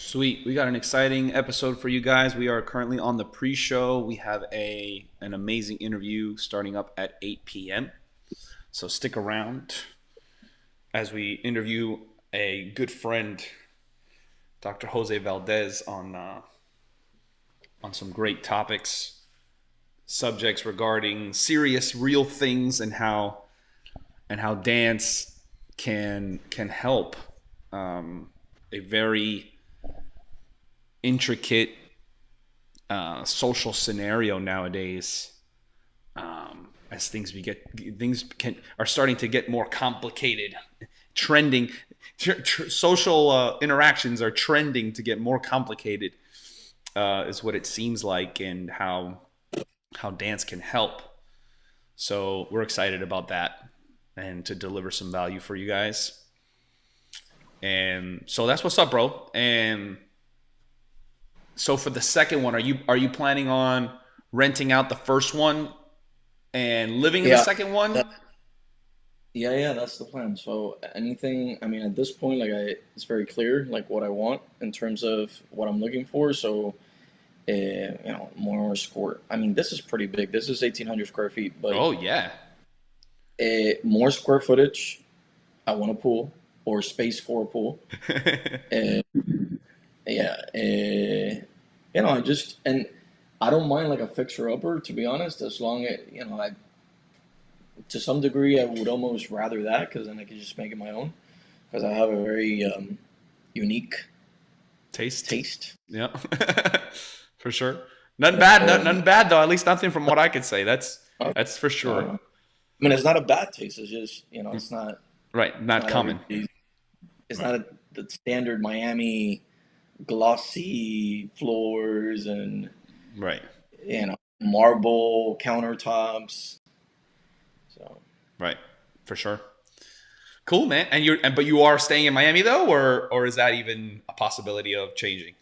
Sweet. We got an exciting episode for you guys. We are currently on the pre-show. We have an amazing interview starting up at 8 p.m. So stick around as we interview a good friend, Dr. Jose Valdes, on some great topics, subjects regarding serious, real things, and how dance can help a very intricate social scenario nowadays, as things are starting to get more complicated. Trending social interactions are trending to get more complicated, is what it seems like, and how dance can help. So we're excited about that and to deliver some value for you guys. And so that's what's up, bro. And so for the second one, are you planning on renting out the first one and living in the Yeah, second that, one? yeah, that's the plan. So anything, I mean, at this point, it's very clear, like what I want in terms of what I'm looking for. So, more square. I mean, this is pretty big. This is 1,800 square feet, but Oh yeah. more square footage. I want a pool or space for a pool. Uh, yeah, I just and I don't mind like a fixer upper, to be honest, as long as I to some degree I would almost rather that because then I could just make it my own because I have a very unique Taste. taste. Yeah. For sure. Nothing bad. Um, Nothing bad though. At least nothing from what I could say. That's I that's for don't sure. know. I mean, it's not a bad taste. It's just Right. it's Not not common. everybody. It's Right. not the standard Miami glossy floors and Right. marble countertops. So Right. For sure. Cool, man. But you are staying in Miami though, or is that even a possibility of changing?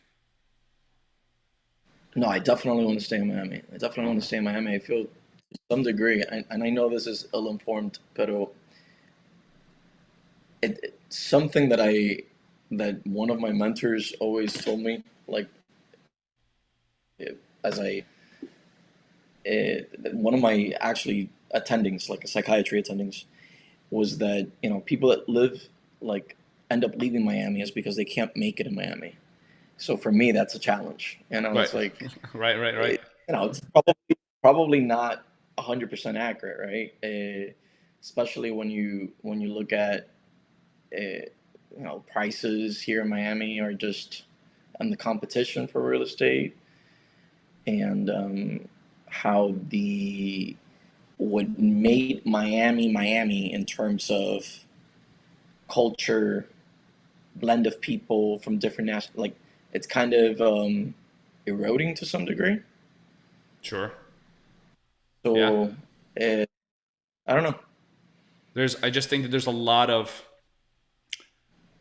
no, I definitely want to stay in Miami. I definitely want Okay. to stay in Miami. I feel to some degree, and I know this is ill-informed, but it's something that one of my mentors always told me, like as I one of my actually attendings, like a psychiatry attendings, was that people that live like end up leaving Miami is because they can't make it in Miami. So for me, that's a challenge. Right. It's like Right. Right. Right. it's probably not 100% accurate, right? Especially when you look at prices here in Miami are just and the competition for real estate and how the what made Miami Miami in terms of culture, blend of people from different national like it's kind of eroding to some degree. Sure. Yeah. So uh, I don't know. I just think that there's a lot of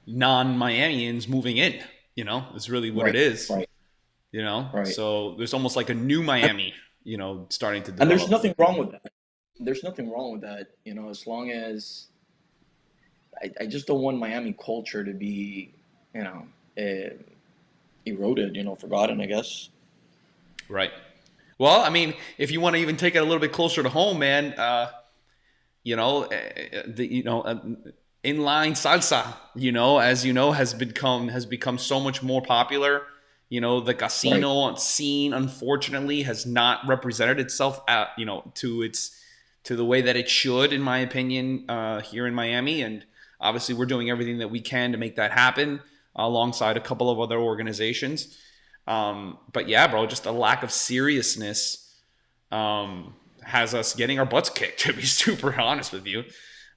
non-Miamians moving in. Is really what it Right, is. right, right. So there's almost like a new And, Miami, starting to and there's develop. nothing wrong with that. There's nothing wrong with that, as long as I just don't want Miami culture to be, you know, uh, eroded, forgotten, I guess. Right. Well, I mean, if you want to even take it a little bit closer to home, man, the inline salsa, as has become so much more popular. The Right. casino scene, unfortunately, has not represented itself at to the way that it should, in my opinion, here in Miami. And obviously, we're doing everything that we can to make that happen, alongside a couple of other organizations. But yeah, bro, just a lack of seriousness has us getting our butts kicked. To be super honest with you,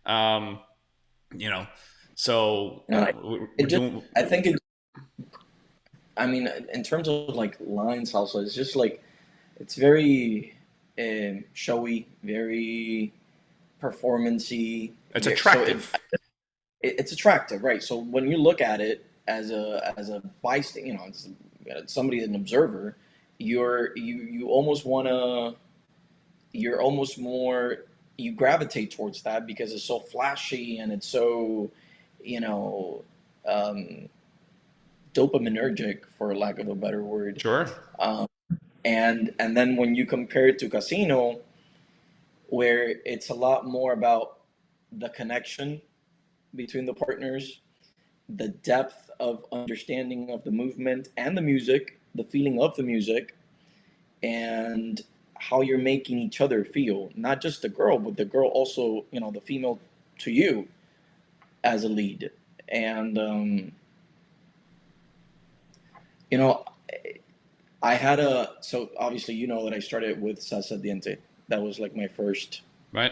um, you know, so You know, I- it we're just, doing I think it, I mean, in terms of like line salsa, it's just like, it's very showy, very performancy. it's So attractive. it's attractive, right? So when you look at it as a bystander, it's somebody, an observer, you almost wanna, you're almost more, you gravitate towards that because it's so flashy and it's so, you know, um, dopaminergic, for lack of a better word. Sure. Um, and then when you compare it to casino, where it's a lot more about the connection between the partners, the depth of understanding of the movement and the music, the feeling of the music, and how you're making each other feel. Not just the girl, but the girl also, the female to you as a lead. And, you know, so obviously, that I started with Salsa Diente. That was like my first Right.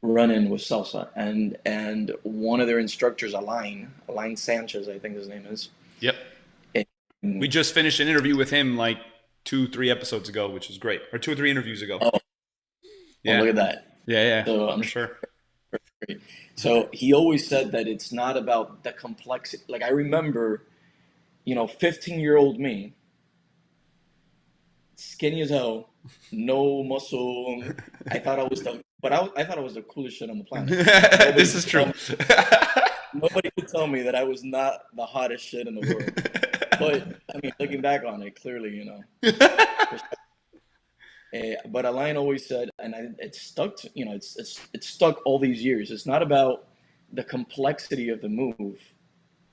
run-in with salsa, and one of their instructors, Alain Sanchez, I think his name is. Yep. We And, just finished an interview with him like 2, 3 episodes ago, which was great, or 2 or 3 interviews ago. oh, oh, Yeah. look at that. Yeah. Yeah. So For I'm sure. great. So he always said that it's not about the complexity. Like I remember, 15-year-old me, skinny as hell, no muscle. I thought I was I thought I was the coolest shit on the planet. Nobody This could is tell true. me, nobody could tell me that I was not the hottest shit in the world. But I mean, looking back on it, clearly, but Alain always said, and it stuck. It's stuck all these years. It's not about the complexity of the move,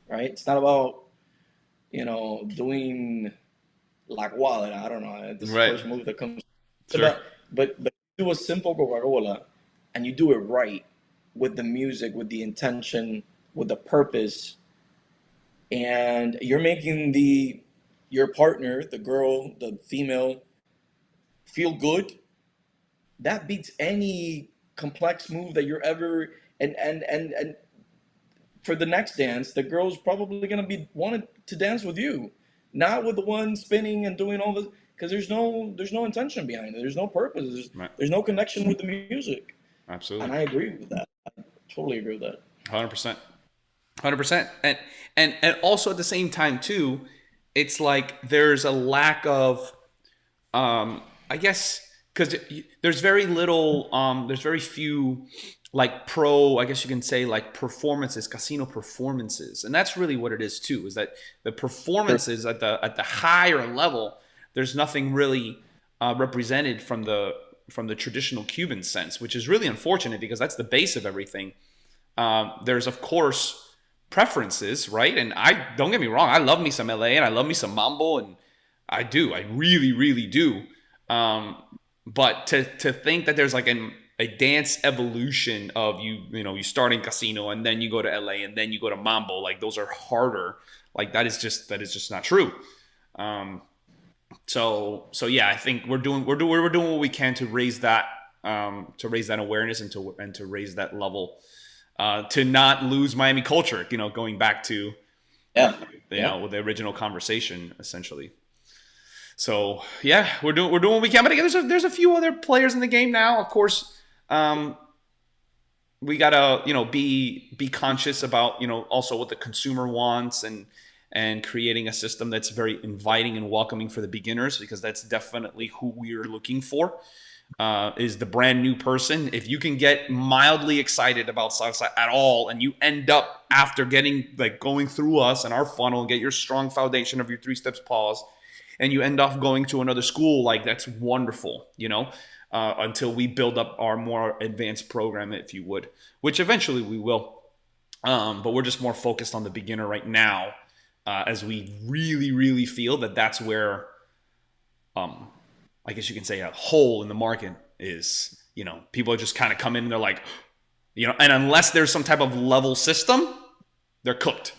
right? It's not about doing la guada. I don't know. This is the Right. first move that comes. It's Sure. about, but you do a simple Coca-Cola, and you do it right with the music, with the intention, with the purpose, and you're making your partner, the girl, the female, feel good. That beats any complex move that you're ever. And for the next dance, the girl's probably gonna be wanted to dance with you, not with the one spinning and doing all this, because there's no intention behind it. There's no purpose. There's, Right. there's no connection with the music. Absolutely. And I agree with that. I totally agree with that. 100%. 100%. And also at the same time too, it's like there's a lack of I guess because there's very little, there's very few like I guess you can say like performances, casino performances, and that's really what it is too. Is that the Sure. performances at the higher level, there's nothing really represented from the traditional Cuban sense, which is really unfortunate because that's the base of everything. There's of course preferences, right? And I don't get me wrong, I love me some LA and I love me some mambo, and I really, really do. Um, but to think that there's like a dance evolution of you start in casino and then you go to LA and then you go to mambo, like those are harder. Like that is just not true. Um, so yeah, I think we're doing what we can to raise that awareness and to raise that level, to not lose Miami culture. Going back to Yeah. Yeah. with the original conversation essentially. So yeah, we're doing what we can. But again, there's a few other players in the game now. Of course, um, we gotta be conscious about also what the consumer wants, and creating a system that's very inviting and welcoming for the beginners, because that's definitely who we're looking for. Is the brand new person. If you can get mildly excited about salsa at all, and you end up after going through us and our funnel and get your strong foundation of your 3 steps pause, and you end up going to another school, like that's wonderful, until we build up our more advanced program, if you would, which eventually we will. But we're just more focused on the beginner right now, as we really, really feel that that's where, I guess you can say, a hole in the market is. People are just kind of come in and they're like, and unless there's some type of level system, they're cooked.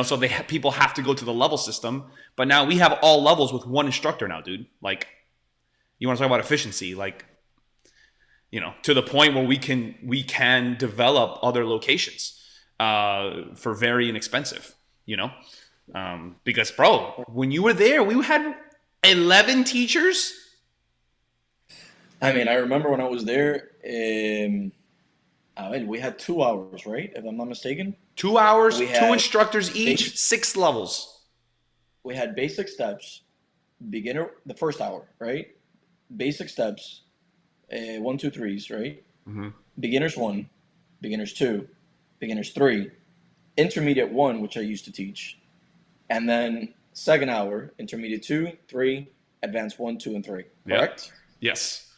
So people have to go to the level system. But now we have all levels with one instructor now, dude. Like, you want to talk about efficiency, like, to the point where we can develop other locations for very inexpensive, because bro, when you were there, we had 11 teachers. I mean, I remember when I was there. We had 2 hours, right? If I'm not mistaken. 2 hours, We two had instructors basic, each, 6 levels. we had basic steps, beginner the first hour, right? Basic steps, 1, 2, 3s, right? Mm-hmm. Beginners 1, beginners 2, beginners 3, intermediate 1, which I used to teach, And then second hour, intermediate 2, 3, advanced 1, 2, and 3. Yeah. Correct? Yes.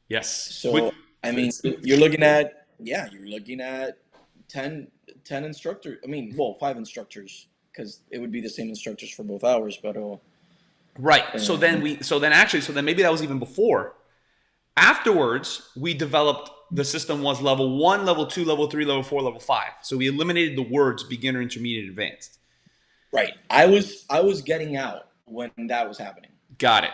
Yes. So, I mean, you're looking at, yeah, you're looking at 10, 10 instructors. I mean, well, 5 instructors, because it would be the same instructors for both hours, but right. So then maybe that was even before. Afterwards, we developed the system was level 1, level 2, level 3, level 4, level 5. So we eliminated the words beginner, intermediate, advanced. right. I was getting out when that was happening. Got it.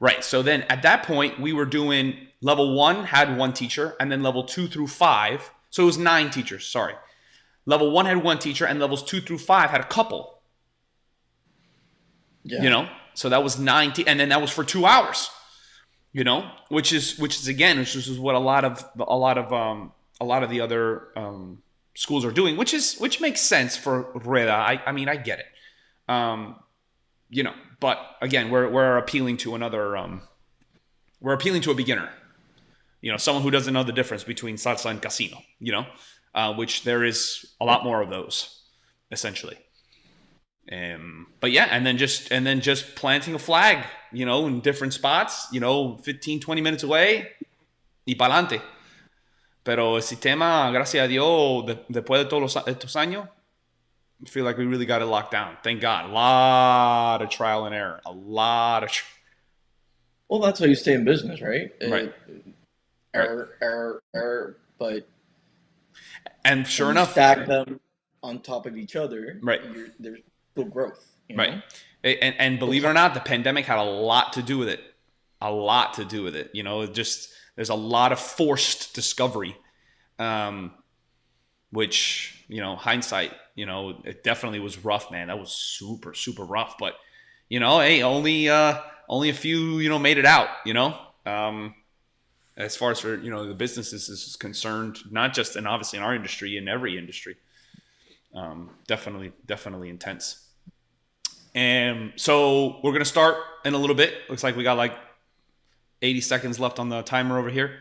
Right. So then at that point, we were doing level 1 had 1 teacher, and then level 2 through 5. So it was 9 teachers. Sorry. Level 1 had 1 teacher, and levels 2 through 5 had a couple. Yeah. So that was 9, and then that was for 2 hours. Which is what a lot of the other schools are doing, which makes sense for Rueda. I mean, I get it. But again, we're appealing to we're appealing to a beginner. Someone who doesn't know the difference between salsa and casino. Which there is a lot more of those, essentially. But yeah, and then just planting a flag, in different spots, 15, 20 minutes away, y pa'lante. Pero el sistema, gracias a Dios, después de todos estos años, I feel like we really got it locked down. Thank God. A lot of trial and error. Well, that's how you stay in business, right? Right. Error, but and sure enough, stack them on top of each other. Right. There's still growth. Right. And believe it or not, the pandemic had a lot to do with it. There's a lot of forced discovery, which, hindsight, it definitely was rough, man. That was super, super rough. But, hey, only a few, made it out, as far as for, the businesses is concerned, not just obviously in our industry, in every industry. Definitely intense. And so we're going to start in a little bit. Looks like we got like 80 seconds left on the timer over here.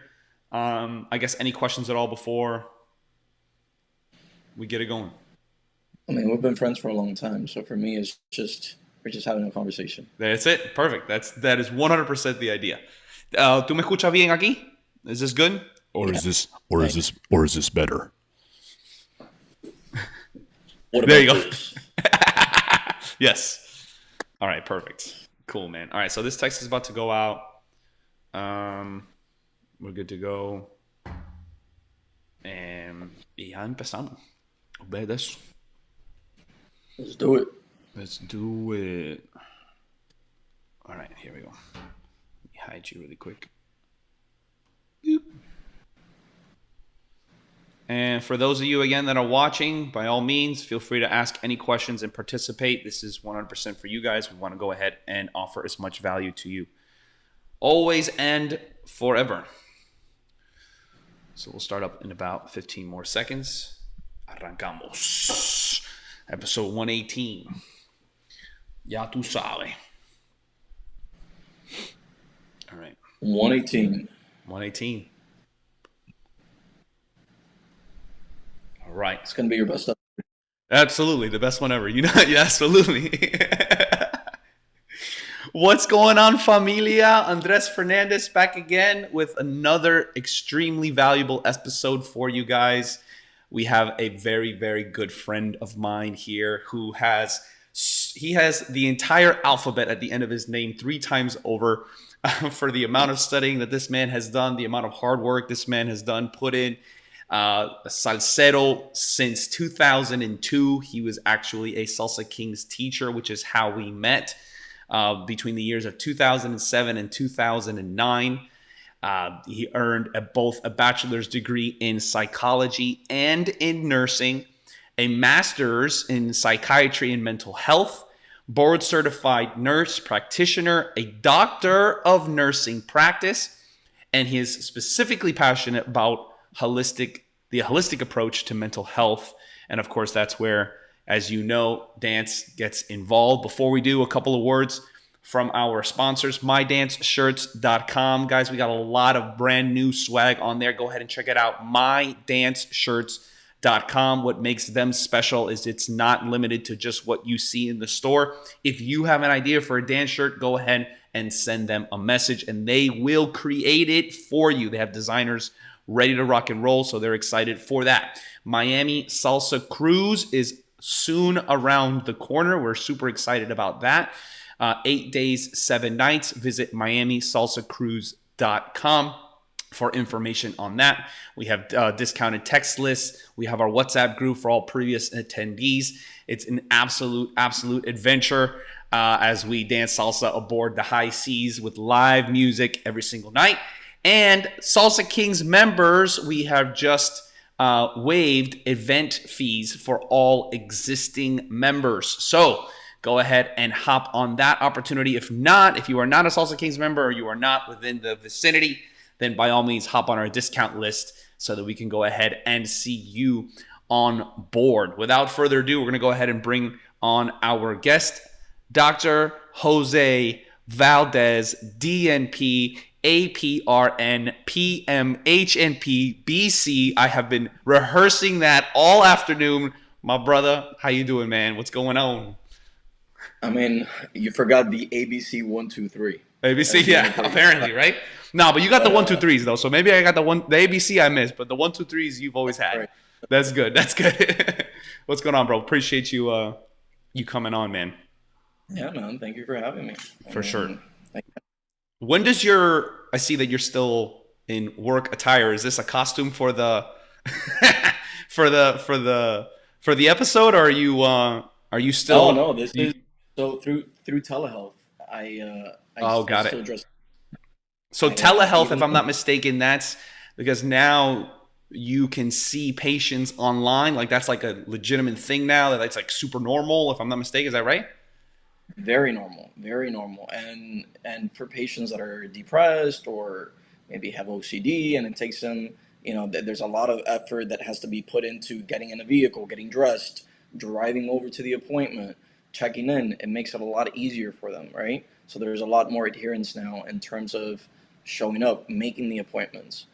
I guess any questions at all before we get it going? I mean, we've been friends for a long time. So for me, we're just having a conversation. That's it. Perfect. That is 100% the idea. ¿Tú me escuchas bien aquí? Is this good? Or is this better? There you go. Yes. All right, perfect. Cool, man. All right, so this text is about to go out. We're good to go. Y ya empezamos. Ve de eso. Let's do it. Let's do it. All right, here we go. Let me hide you really quick. Boop. And for those of you, again, that are watching, by all means, feel free to ask any questions and participate. This is 100% for you guys. We want to go ahead and offer as much value to you. Always and forever. So we'll start up in about 15 more seconds. Arrancamos. Episode 118. Ya tú sabes. All right. 118. 118. All right. It's going to be your best ever. Absolutely. The best one ever. Yeah, absolutely. What's going on, familia? Andres Fernandez back again with another extremely valuable episode for you guys. We have a very, very good friend of mine here who has the entire alphabet at the end of his name 3 times over for the amount of studying that this man has done, the amount of hard work this man has done, put in. Salsero since 2002. He was actually a Salsa Kings teacher, which is how we met between the years of 2007 and 2009. He earned both a bachelor's degree in psychology and in nursing, a master's in psychiatry and mental health, board certified nurse practitioner, a doctor of nursing practice, and he is specifically passionate about the holistic approach to mental health. And of course, that's where, as you know, dance gets involved. Before we do, a couple of words from our sponsors, mydanceshirts.com. Guys, we got a lot of brand new swag on there. Go ahead and check it out, mydanceshirts.com. What makes them special is it's not limited to just what you see in the store. If you have an idea for a dance shirt, go ahead and send them a message and they will create it for you. They have designers ready to rock and roll, so they're excited for that. Miami Salsa Cruise is soon around the corner. We're super excited about that. 8 days, 7 nights. Visit MiamiSalsaCruise.com for information on that. We have discounted text lists. We have our WhatsApp group for all previous attendees. It's an absolute adventure as we dance salsa aboard the high seas with live music every single night. And Salsa Kings members, we have just waived event fees for all existing members. So go ahead and hop on that opportunity. If you are not a Salsa Kings member or you are not within the vicinity, then by all means hop on our discount list so that we can go ahead and see you on board. Without further ado, we're going to go ahead and bring on our guest, Dr. Jose Valdes, DNP, APRN, PMHNP-BC. I have been rehearsing that all afternoon. My brother, how you doing, man? What's going on? I mean, you forgot the ABC 1, 2, 3. ABC, yeah, apparently, right? No, but you got the 1, 2, 3s though. So maybe I got the ABC I missed, but the 1, 2, 3s you've always had. Right. That's good. That's good. What's going on, bro? Appreciate you you coming on, man. Yeah, man. Thank you for having me. For sure. When does I see that you're still in work attire. Is this a costume for the for the episode, or are you still? Oh no, this is so through telehealth. I got still it. dress. So telehealth, if I'm not mistaken, that's because now you can see patients online. Like that's like a legitimate thing now. That's like super normal. If I'm not mistaken, is that right? Very normal, and for patients that are depressed or maybe have OCD, and it takes them, there's a lot of effort that has to be put into getting in a vehicle, getting dressed, driving over to the appointment, checking in. It makes it a lot easier for them, right? So there's a lot more adherence now in terms of showing up, making the appointments.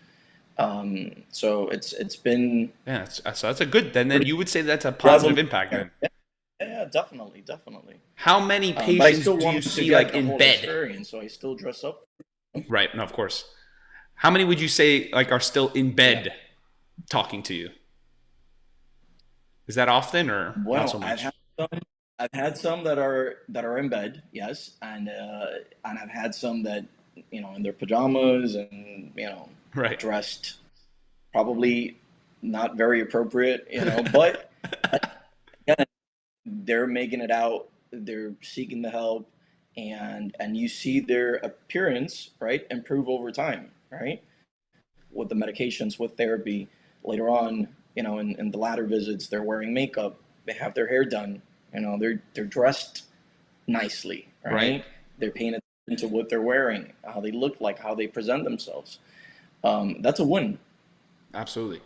So it's been so that's a good. Then you would say that's a positive impact then. Yeah, definitely. How many patients do you see like in bed? Experience, so I still dress up. Right. No, of course. How many would you say like are still in bed talking to you? Is that often or not so much? I've had some that are in bed, yes, and I've had some that in their pajamas and right. dressed probably not very appropriate, but again, they're making it out, they're seeking the help, and you see their appearance, right, improve over time, right, with the medications, with therapy. Later on, in the latter visits, they're wearing makeup, they have their hair done, they're dressed nicely, right? They're paying attention to what they're wearing, how they look like, how they present themselves. That's a win. Absolutely.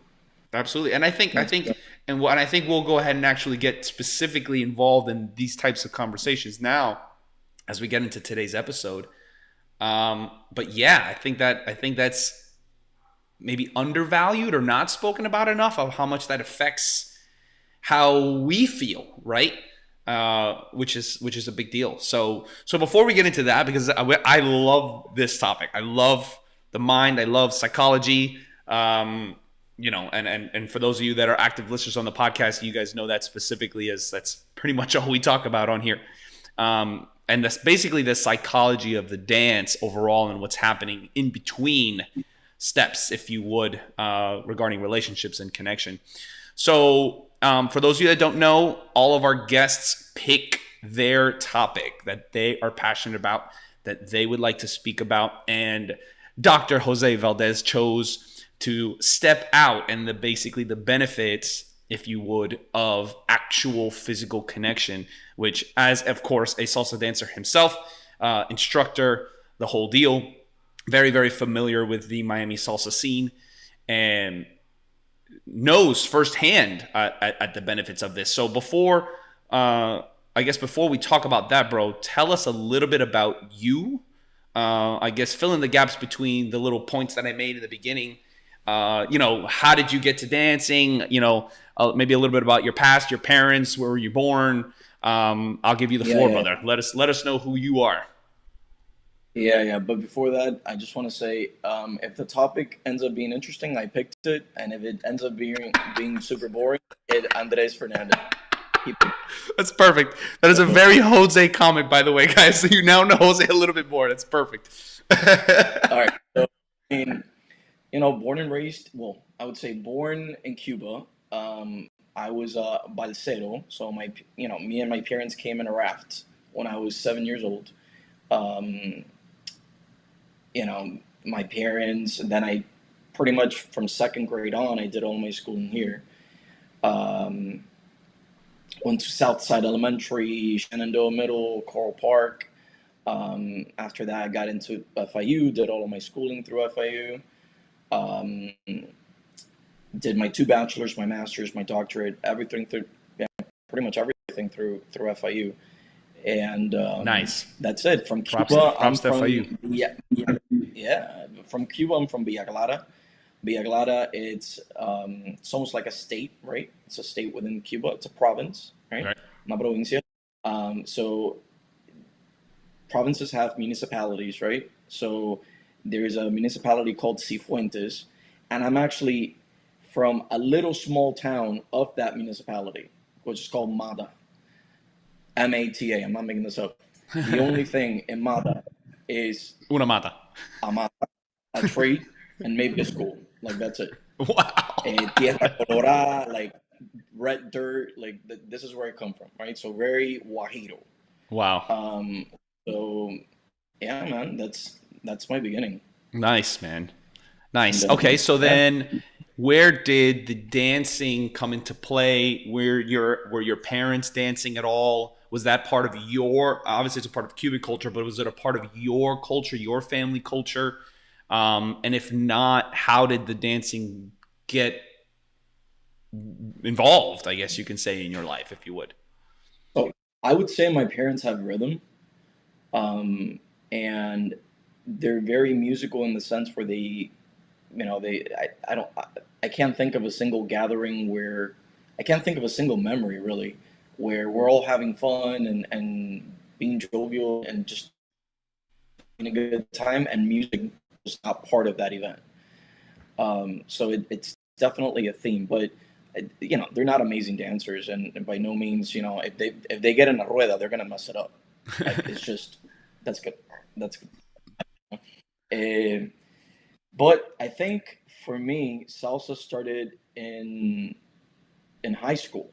And I think we'll go ahead and actually get specifically involved in these types of conversations now as we get into today's episode. But yeah, I think that's maybe undervalued or not spoken about enough of how much that affects how we feel, right? Which is a big deal. So before we get into that, because I love this topic, I love the mind, I love psychology. And for those of you that are active listeners on the podcast, you guys know that specifically as that's pretty much all we talk about on here. And that's basically the psychology of the dance overall and what's happening in between steps, if you would, regarding relationships and connection. So for those of you that don't know, all of our guests pick their topic that they are passionate about, that they would like to speak about. And Dr. Jose Valdes chose to step out and basically the benefits, if you would, of actual physical connection, which as, of course, a salsa dancer himself, instructor, the whole deal, very, very familiar with the Miami salsa scene and knows firsthand at the benefits of this. So before we talk about that, bro, tell us a little bit about you. I guess fill in the gaps between the little points that I made in the beginning how did you get to dancing? Maybe a little bit about your past, your parents, where were you born? I'll give you the Yeah, floor, yeah, brother. Let us know who you are. yeah, yeah. But before that, I just want to say, if the topic ends up being interesting, I picked it, and if it ends up being super boring, it Andres Fernandez. He picked That's perfect. That is it. a very Jose comment, by the way, guys. So you now know Jose a little bit more. That's perfect. All right. So, I mean, born and raised. Well, I would say born in Cuba. I was balsero, so me and my parents came in a raft when I was 7 years old. Um, my parents, and then I pretty much from second grade on, I did all my schooling here. Um, Went to Southside Elementary, Shenandoah Middle, Coral Park. After that, I got into FIU, did all of my schooling through FIU. Um, did my two bachelors, my master's, my doctorate, everything through, yeah, pretty much everything through FIU. And Nice. that's it. From Props, Cuba, I'm props to FIU. from yeah. From Cuba, I'm from Villa Clara. Villa Clara, it's almost like a state, right? It's a state within Cuba. It's a province, right? Right. Una provincia. So provinces have municipalities, right? So there's a municipality called Cifuentes, and I'm actually from a little small town of that municipality, which is called Mata. Mata. I'm not making this up. The only thing in Mata is Una mata. a mata, a tree, and maybe a school. Like that's it. Wow. Tierra colorada, like red dirt. Like this is where I come from, right? So very Guajiro. Wow. Um, so yeah, man, that's my beginning. Nice, man. And Nice. Okay, so yeah, then where did the dancing come into play? Were your parents dancing at all? Was that part of your, obviously it's a part of Cuban culture, but was it a part of your culture, your family culture? And if not, how did the dancing get involved, I guess you can say, in your life, if you would? so I would say my parents have rhythm, and they're very musical in the sense where I don't I can't think of a single gathering where I can't think of a single memory really where we're all having fun and being jovial and just having a good time, and music was not part of that event. So it's definitely a theme, but they're not amazing dancers, and by no means, if they get in a rueda, they're gonna mess it up. Like it's just that's good. That's good. Uh, but I think for me, salsa started in high school,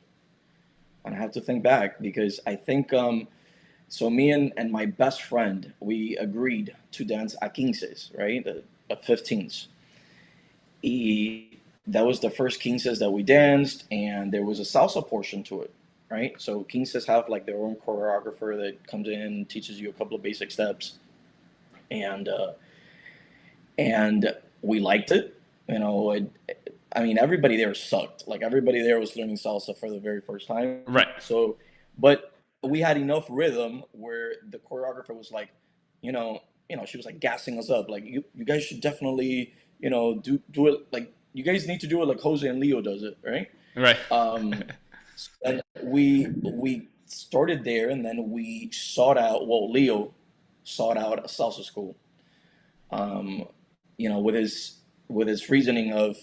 and I have to think back because I think so. Me and my best friend, we agreed to dance a quinces, right? A 15s. That was the first quinces that we danced, and there was a salsa portion to it, right? So quinces have like their own choreographer that comes in and teaches you a couple of basic steps, and and we liked it. I mean, everybody there sucked. Like everybody there was learning salsa for the very first time. Right. So, but we had enough rhythm where the choreographer was like, she was like gassing us up, like you guys should definitely, do it like you guys need to do it like Jose and Leo does it, right? Right. Um, and we started there, and then we sought out. Well, Leo sought out a salsa school. Um, with his reasoning of,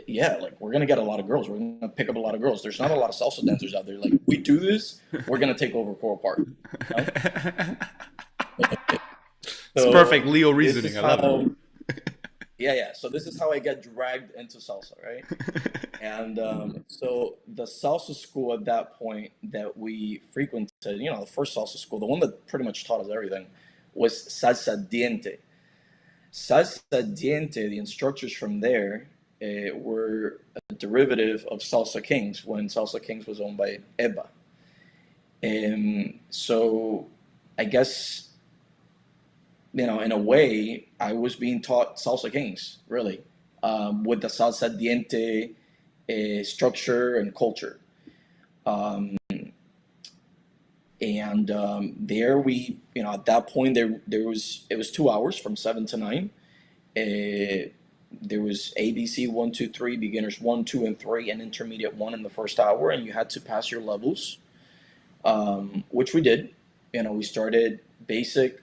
yeah, like we're gonna get a lot of girls. We're gonna pick up a lot of girls. There's not a lot of salsa dancers out there. Like if we do this, we're gonna take over Coral Park. It's So perfect Leo this reasoning. is I love how, it. yeah, yeah. So this is how I get dragged into salsa, right? And so the salsa school at that point that we frequented, the first salsa school, the one that pretty much taught us everything, was Salsa Diente. Salsa Diente, the instructors from there were a derivative of Salsa Kings when Salsa Kings was owned by Eba. So I guess, in a way, I was being taught Salsa Kings, really, with the Salsa Diente structure and culture. Um, and there at that point, it was 2 hours from 7 to 9. there was ABC 1, 2, 3, beginners 1, 2, and 3, and intermediate 1 in the first hour, and you had to pass your levels, which we did. We started basic.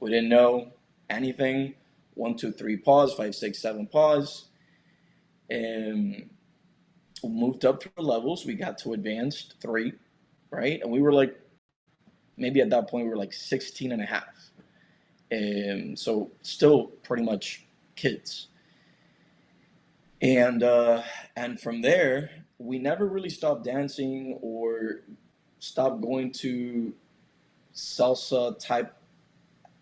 We didn't know anything. 1, 2, 3, pause. 5, 6, 7, pause. And we moved up through the levels. We got to advanced 3, right? And we were like, maybe at that point we were like 16 and a half. And so still pretty much kids. And from there, we never really stopped dancing or stopped going to salsa type.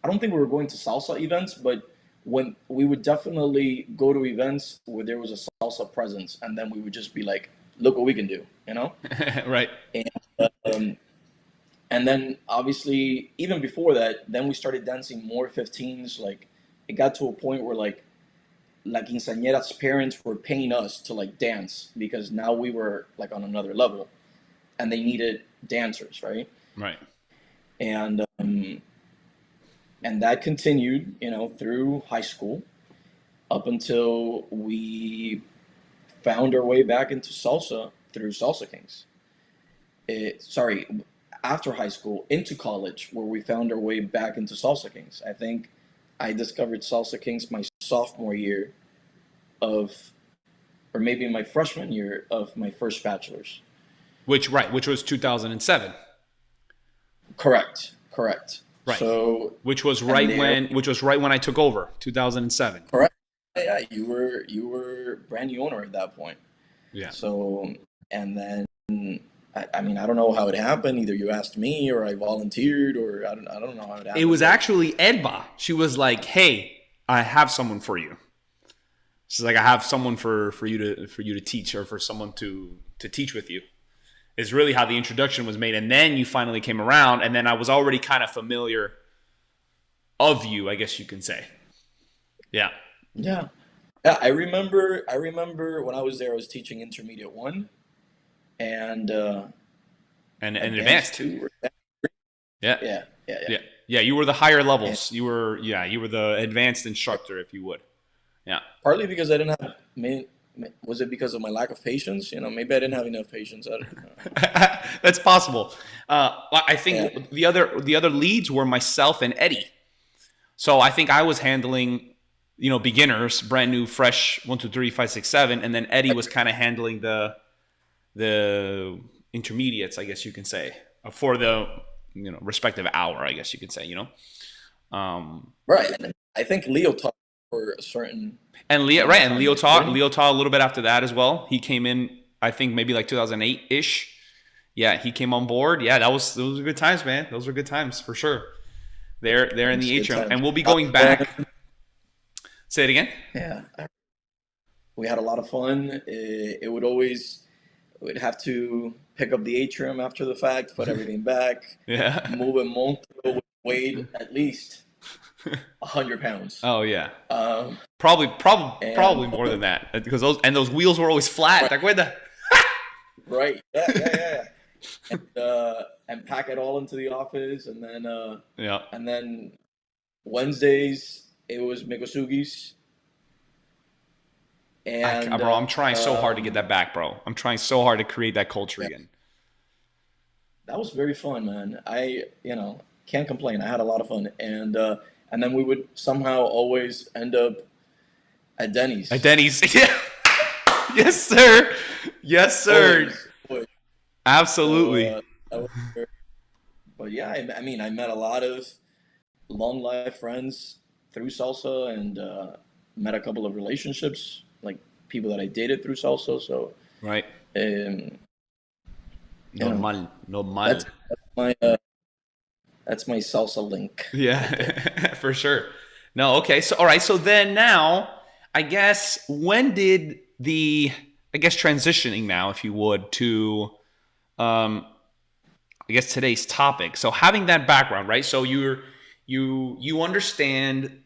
I don't think we were going to salsa events, but when we would definitely go to events where there was a salsa presence, and then we would just be like, look what we can do, Right. And then obviously even before that, then we started dancing more 15s. Like it got to a point where like La Quinceañera's parents were paying us to like dance because now we were like on another level and they needed dancers, right? Right. And that continued, through high school up until we found our way back into salsa through Salsa Kings. After high school into college, where we found our way back into Salsa Kings. I think I discovered Salsa Kings my sophomore year or maybe my freshman year of my first bachelor's. Which was 2007. Correct. Right. So which was right when I took over, 2007. Correct. Yeah, you were brand new owner at that point. Yeah. So, and then I mean, I don't know how it happened. Either you asked me or I volunteered, or I don't know how it happened. It was actually Edba. She was like, "Hey, I have someone for you." She's like, "I have someone for you to teach, or for someone to teach with you." Is really how the introduction was made, and then you finally came around, and then I was already kind of familiar of you, I guess you can say. Yeah. Yeah. I remember when I was there, I was teaching intermediate 1. And advanced 2. Yeah. Yeah. You were the higher levels. You were the advanced instructor, if you would. Yeah. Partly because I didn't have. Was it because of my lack of patience? Maybe I didn't have enough patience. I don't know. That's possible. I think the other leads were myself and Eddie. So I think I was handling, beginners, brand new, fresh 1, 2, 3, 5, 6, 7, and then Eddie was kind of handling the intermediates, I guess you can say, for the respective hour, I guess you could say, Right. And I think Leo taught for a certain. And Leo taught a little bit after that as well. He came in, I think maybe like 2008 ish. Yeah, he came on board. Yeah, those were good times, man. Those were good times for sure. They're in the atrium, and we'll be going back. Say it again. Yeah, we had a lot of fun. We'd have to pick up the atrium after the fact, put everything back. Yeah. Move and Monto weighed at least 100 pounds. Oh yeah. Probably more than that, because those wheels were always flat. Right. Right. Yeah. And pack it all into the office, and then and then Wednesdays it was Mikosugis. And bro, I'm trying so hard to get that back, bro. I'm trying so hard to create that culture again. That was very fun, man. I can't complain. I had a lot of fun, and then we would somehow always end up at Denny's. Yeah. Yes, sir. Yes, sir. Always. Absolutely. But yeah, I mean, I met a lot of long life friends through salsa, and met a couple of relationships, like people that I dated through salsa. So right. Normal. That's my salsa link. Yeah, for sure. No, okay. So, all right. So then now, I guess, when did transitioning now, if you would, to, I guess, today's topic. So having that background, right? So you understand,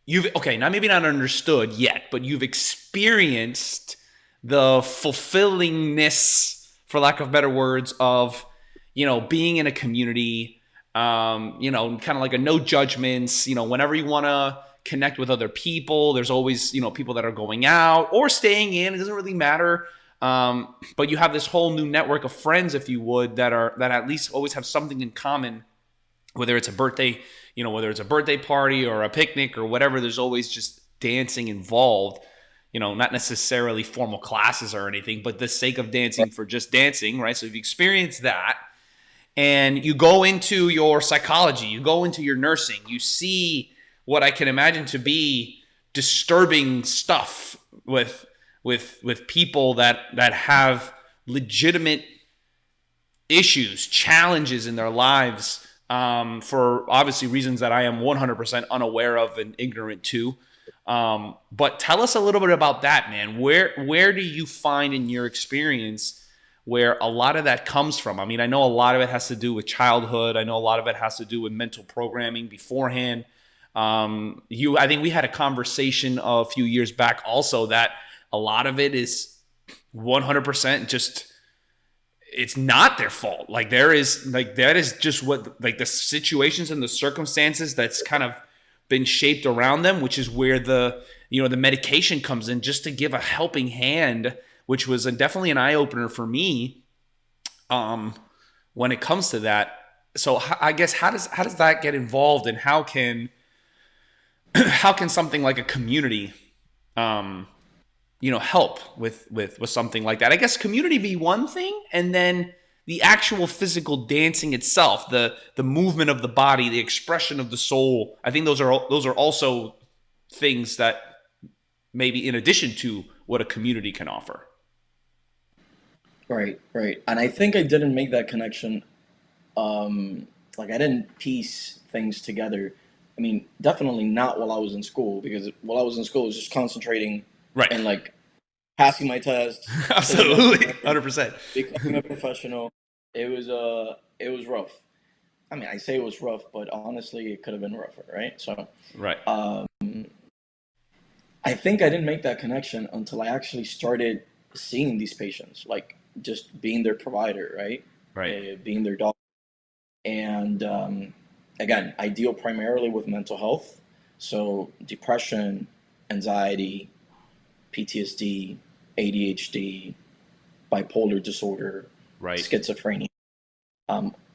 now maybe not understood yet, but you've experienced the fulfillingness, for lack of better words, of, being in a community, kind of like a no judgments, whenever you want to connect with other people. There's always, people that are going out or staying in. It doesn't really matter. But you have this whole new network of friends, if you would, that at least always have something in common, whether it's a birthday, whether it's a birthday party or a picnic or whatever. There's always just dancing involved, not necessarily formal classes or anything, but the sake of dancing for just dancing, right? So if you experience that and you go into your psychology, you go into your nursing, you see what I can imagine to be disturbing stuff with people that have legitimate issues, challenges in their lives, for obviously reasons that I am 100% unaware of and ignorant to. But tell us a little bit about that, man. Where do you find in your experience where a lot of that comes from? I mean, I know a lot of it has to do with childhood. I know a lot of it has to do with mental programming beforehand. I think we had a conversation a few years back also that a lot of it is 100% just, it's not their fault. Like that is just what, like the situations and the circumstances that's kind of been shaped around them, which is where the medication comes in, just to give a helping hand, which was definitely an eye opener for me, when it comes to that. So I guess how does that get involved, and how can something like a community, help with something like that? I guess community be one thing, and then the actual physical dancing itself, the movement of the body, the expression of the soul. I think those are also things that maybe in addition to what a community can offer. Right. And I think I didn't make that connection. Like I didn't piece things together. I mean, definitely not while I was in school, because while I was in school, I was just concentrating, right, and like passing my test. Absolutely, 100%. Becoming a professional. It was rough. I mean, I say it was rough, but honestly, it could have been rougher, right? So, right. I think I didn't make that connection until I actually started seeing these patients, like just being their provider, right? Right. Being their doctor. And again, I deal primarily with mental health. So depression, anxiety, PTSD, ADHD, bipolar disorder, right, schizophrenia,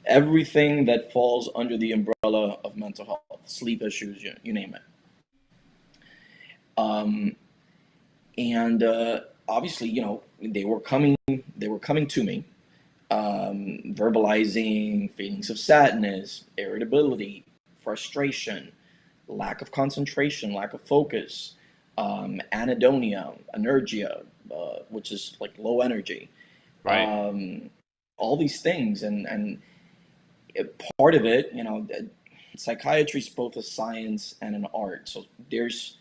everything that falls under the umbrella of mental health, sleep issues, you name it. And obviously, they were coming to me, verbalizing feelings of sadness, irritability, frustration, lack of concentration, lack of focus, anhedonia, anergia, which is like low energy, right. All these things, and part of it, psychiatry is both a science and an art. So there's,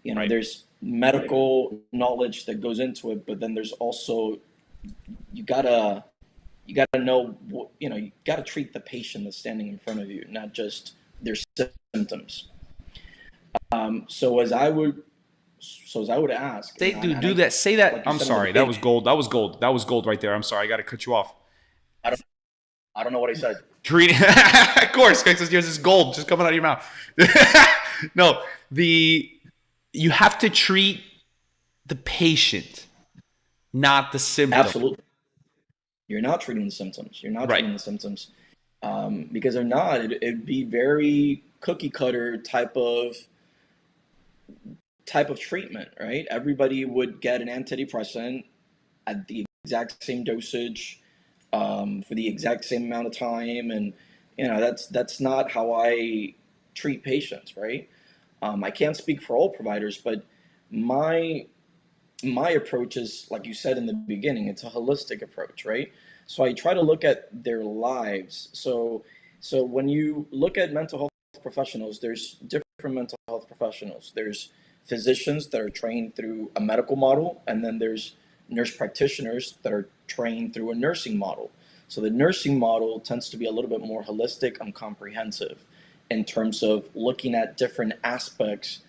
right, there's medical knowledge that goes into it, but then there's also, you gotta know, you gotta treat the patient that's standing in front of you, not just their symptoms. So as I would ask, say that. Like, I'm sorry, that was gold. That was gold right there. I'm sorry, I got to cut you off. I don't know what I said. Treat, of course, because yours is gold just coming out of your mouth. No, you have to treat the patient, not the symptom. Absolutely. You're not treating the symptoms. Treating the symptoms, because they're not. It'd be very cookie cutter type of treatment, right? Everybody would get an antidepressant at the exact same dosage, for the exact same amount of time, and that's not how I treat patients, right? I can't speak for all providers, but my approach is, like you said in the beginning, it's a holistic approach, right? So I try to look at their lives. So when you look at mental health professionals, there's different mental health professionals. There's physicians that are trained through a medical model, and then there's nurse practitioners that are trained through a nursing model. So the nursing model tends to be a little bit more holistic and comprehensive in terms of looking at different aspects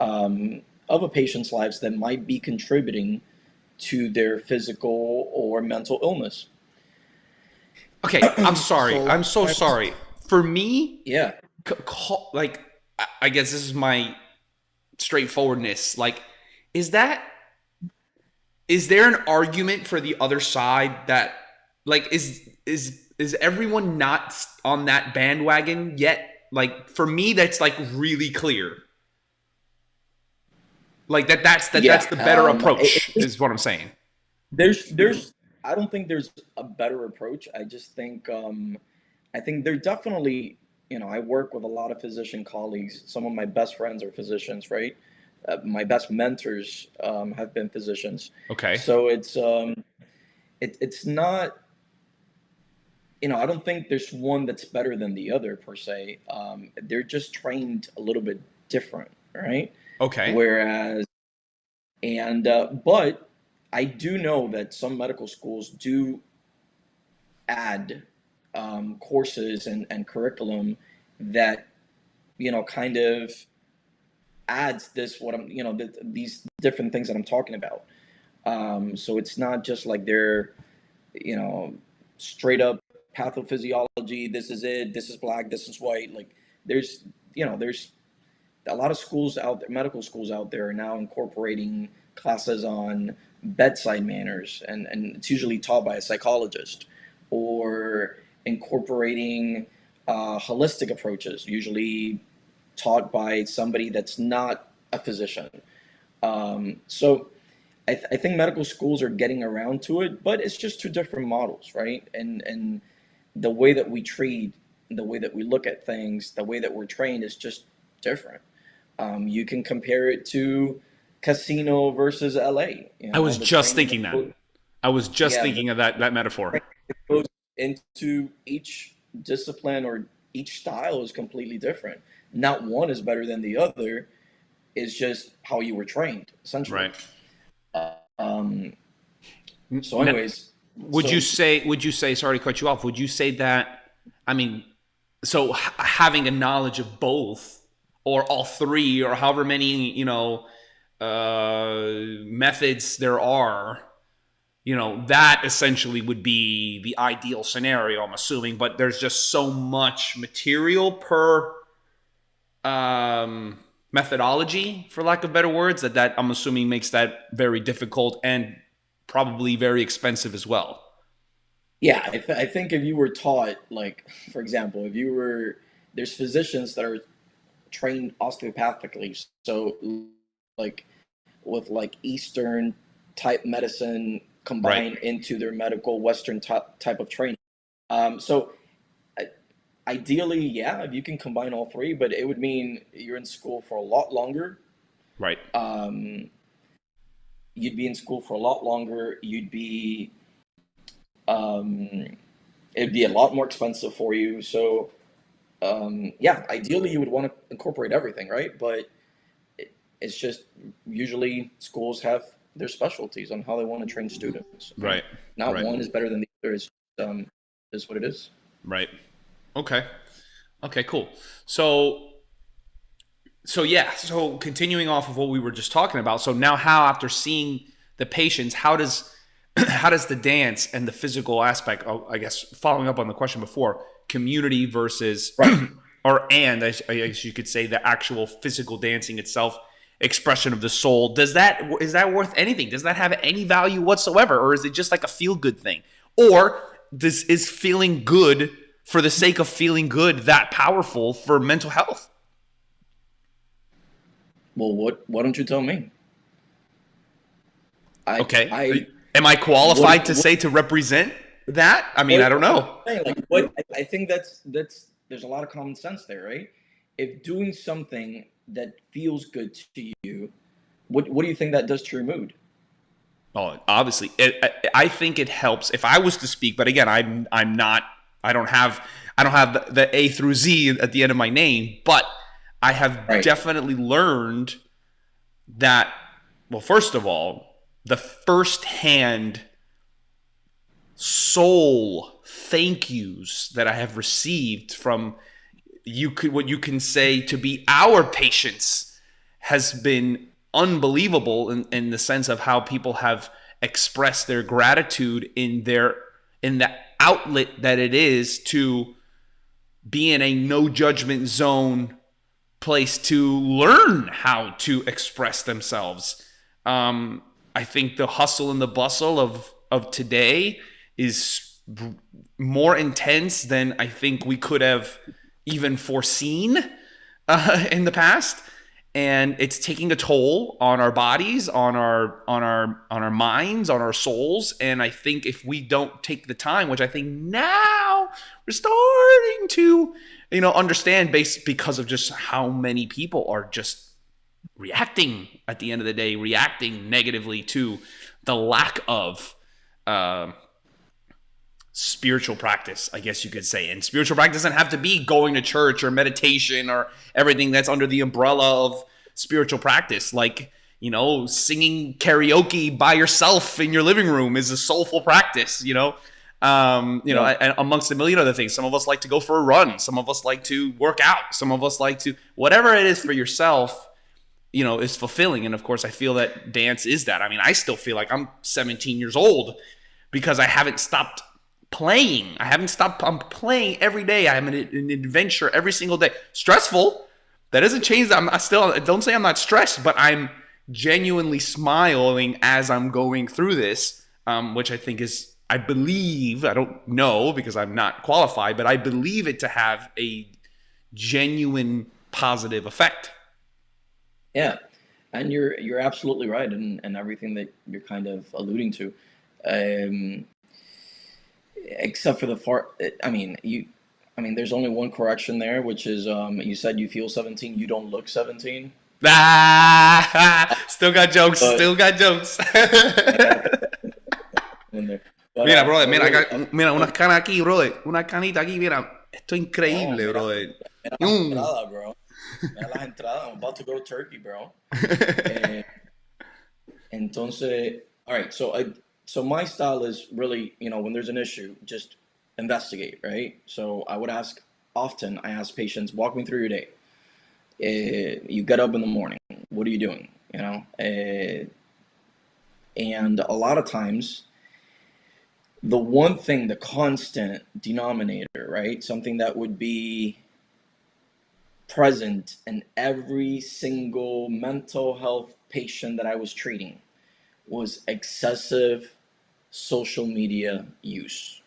of a patient's lives that might be contributing to their physical or mental illness. Okay, I'm sorry. I'm so sorry. For me, yeah, like, I guess this is my straightforwardness. Like, is that is there an argument for the other side that, like, is everyone not on that bandwagon yet? Like, for me, that's like really clear. Like that's Yeah, the better approach, it's is what I'm saying. there's I don't think there's a better approach. I think there definitely, I work with a lot of physician colleagues. Some of my best friends are physicians, right? My best mentors have been physicians. Okay. So it's not, I don't think there's one that's better than the other per se. They're just trained a little bit different, right? Okay. Whereas, but I do know that some medical schools do add courses and curriculum that, kind of adds this, what I'm, these different things that I'm talking about. So it's not just like they're, straight up pathophysiology. This is it. This is black. This is white. Like there's, there's a lot of schools out there, medical schools out there are now incorporating classes on bedside manners, and it's usually taught by a psychologist, or incorporating holistic approaches, usually taught by somebody that's not a physician. So I think medical schools are getting around to it, but it's just two different models, right? And the way that we treat, the way that we look at things, the way that we're trained is just different. You can compare it to casino versus LA. I was The just training thinking that that. I was just yeah, thinking of that metaphor. goes into each discipline or each style is completely different. Not one is better than the other. It's just how you were trained, essentially. Right. Um, so, Now, anyways, would you say, sorry to cut you off, would you say that, I mean, so having a knowledge of both or all three or however many, methods there are, that essentially would be the ideal scenario, I'm assuming, but there's just so much material per methodology, for lack of better words, that I'm assuming makes that very difficult and probably very expensive as well. yeah, I think if you were taught, like, for example, there's physicians that are trained osteopathically, so like with like Eastern type medicine Right. combined into their medical Western type of training. So ideally, yeah, if you can combine all three, but it would mean you're in school for a lot longer. Right. Um, you'd be in school for a lot longer. Um, it'd be a lot more expensive for you. So, yeah, ideally you would want to incorporate everything, right? But it's just usually schools have their specialties on how they want to train students. Right. Not Right. one is better than the other. It's is what it is. Right. Okay. Okay, cool. So yeah, so continuing off of what we were just talking about. So now how, after seeing the patients, how does how does the dance and the physical aspect, I guess following up on the question before, community versus Right. I guess you could say the actual physical dancing itself, expression of the soul, is that worth anything? Does that have any value whatsoever, or is it just like a feel good thing? Or is feeling good for the sake of feeling good that powerful for mental health? Well, why don't you tell me? Okay. I Am I qualified to what say to represent that? I mean, I don't know. like what I think that's there's a lot of common sense there, right? If doing something that feels good to you, what do you think that does to your mood? Oh, obviously, I think it helps if I was to speak. But again, I'm not. I don't have the A through Z at the end of my name. But I have Right. definitely learned that. Well, first of all, the firsthand soul thank yous that I have received from what you can say to be our patients has been unbelievable in the sense of how people have expressed their gratitude in the outlet that it is to be in a no judgment zone place to learn how to express themselves. I think the hustle and the bustle of today is more intense than I think we could have even foreseen in the past, and it's taking a toll on our bodies, on our minds, on our souls. And I think if we don't take the time, which I think now we're starting to, understand, because of just how many people are just reacting at the end of the day, reacting negatively to the lack of spiritual practice, I guess you could say. And spiritual practice doesn't have to be going to church or meditation or everything that's under the umbrella of spiritual practice. Like, singing karaoke by yourself in your living room is a soulful practice, and amongst a million other things. Some of us like to go for a run. Some of us like to work out. Some of us like to, whatever it is for yourself, is fulfilling. And of course, I feel that dance is that. I mean, I still feel like I'm 17 years old because I haven't stopped playing. I'm playing every day. I'm an adventure every single day. Stressful. That doesn't change. Don't say I'm not stressed, but I'm genuinely smiling as I'm going through this, which I think is, I believe, I don't know because I'm not qualified, but I believe it to have a genuine positive effect. Yeah, and you're absolutely right, and everything that you're kind of alluding to, except for the far. There's only one correction there, which is you said you feel 17. You don't look 17. Still got jokes. But, still got jokes. Mira, brother, mira, una cana aquí, brother. Una canita aquí, mira. Esto es increíble, brother. Entrada, bro. Las entradas. I'm about to go to Turkey, bro. Entonces, all right. So my style is really, when there's an issue, just investigate, right? So I ask patients, walk me through your day. You get up in the morning. What are you doing? And a lot of times, the one thing, the constant denominator, right? Something that would be present in every single mental health patient that I was treating was excessive social media use.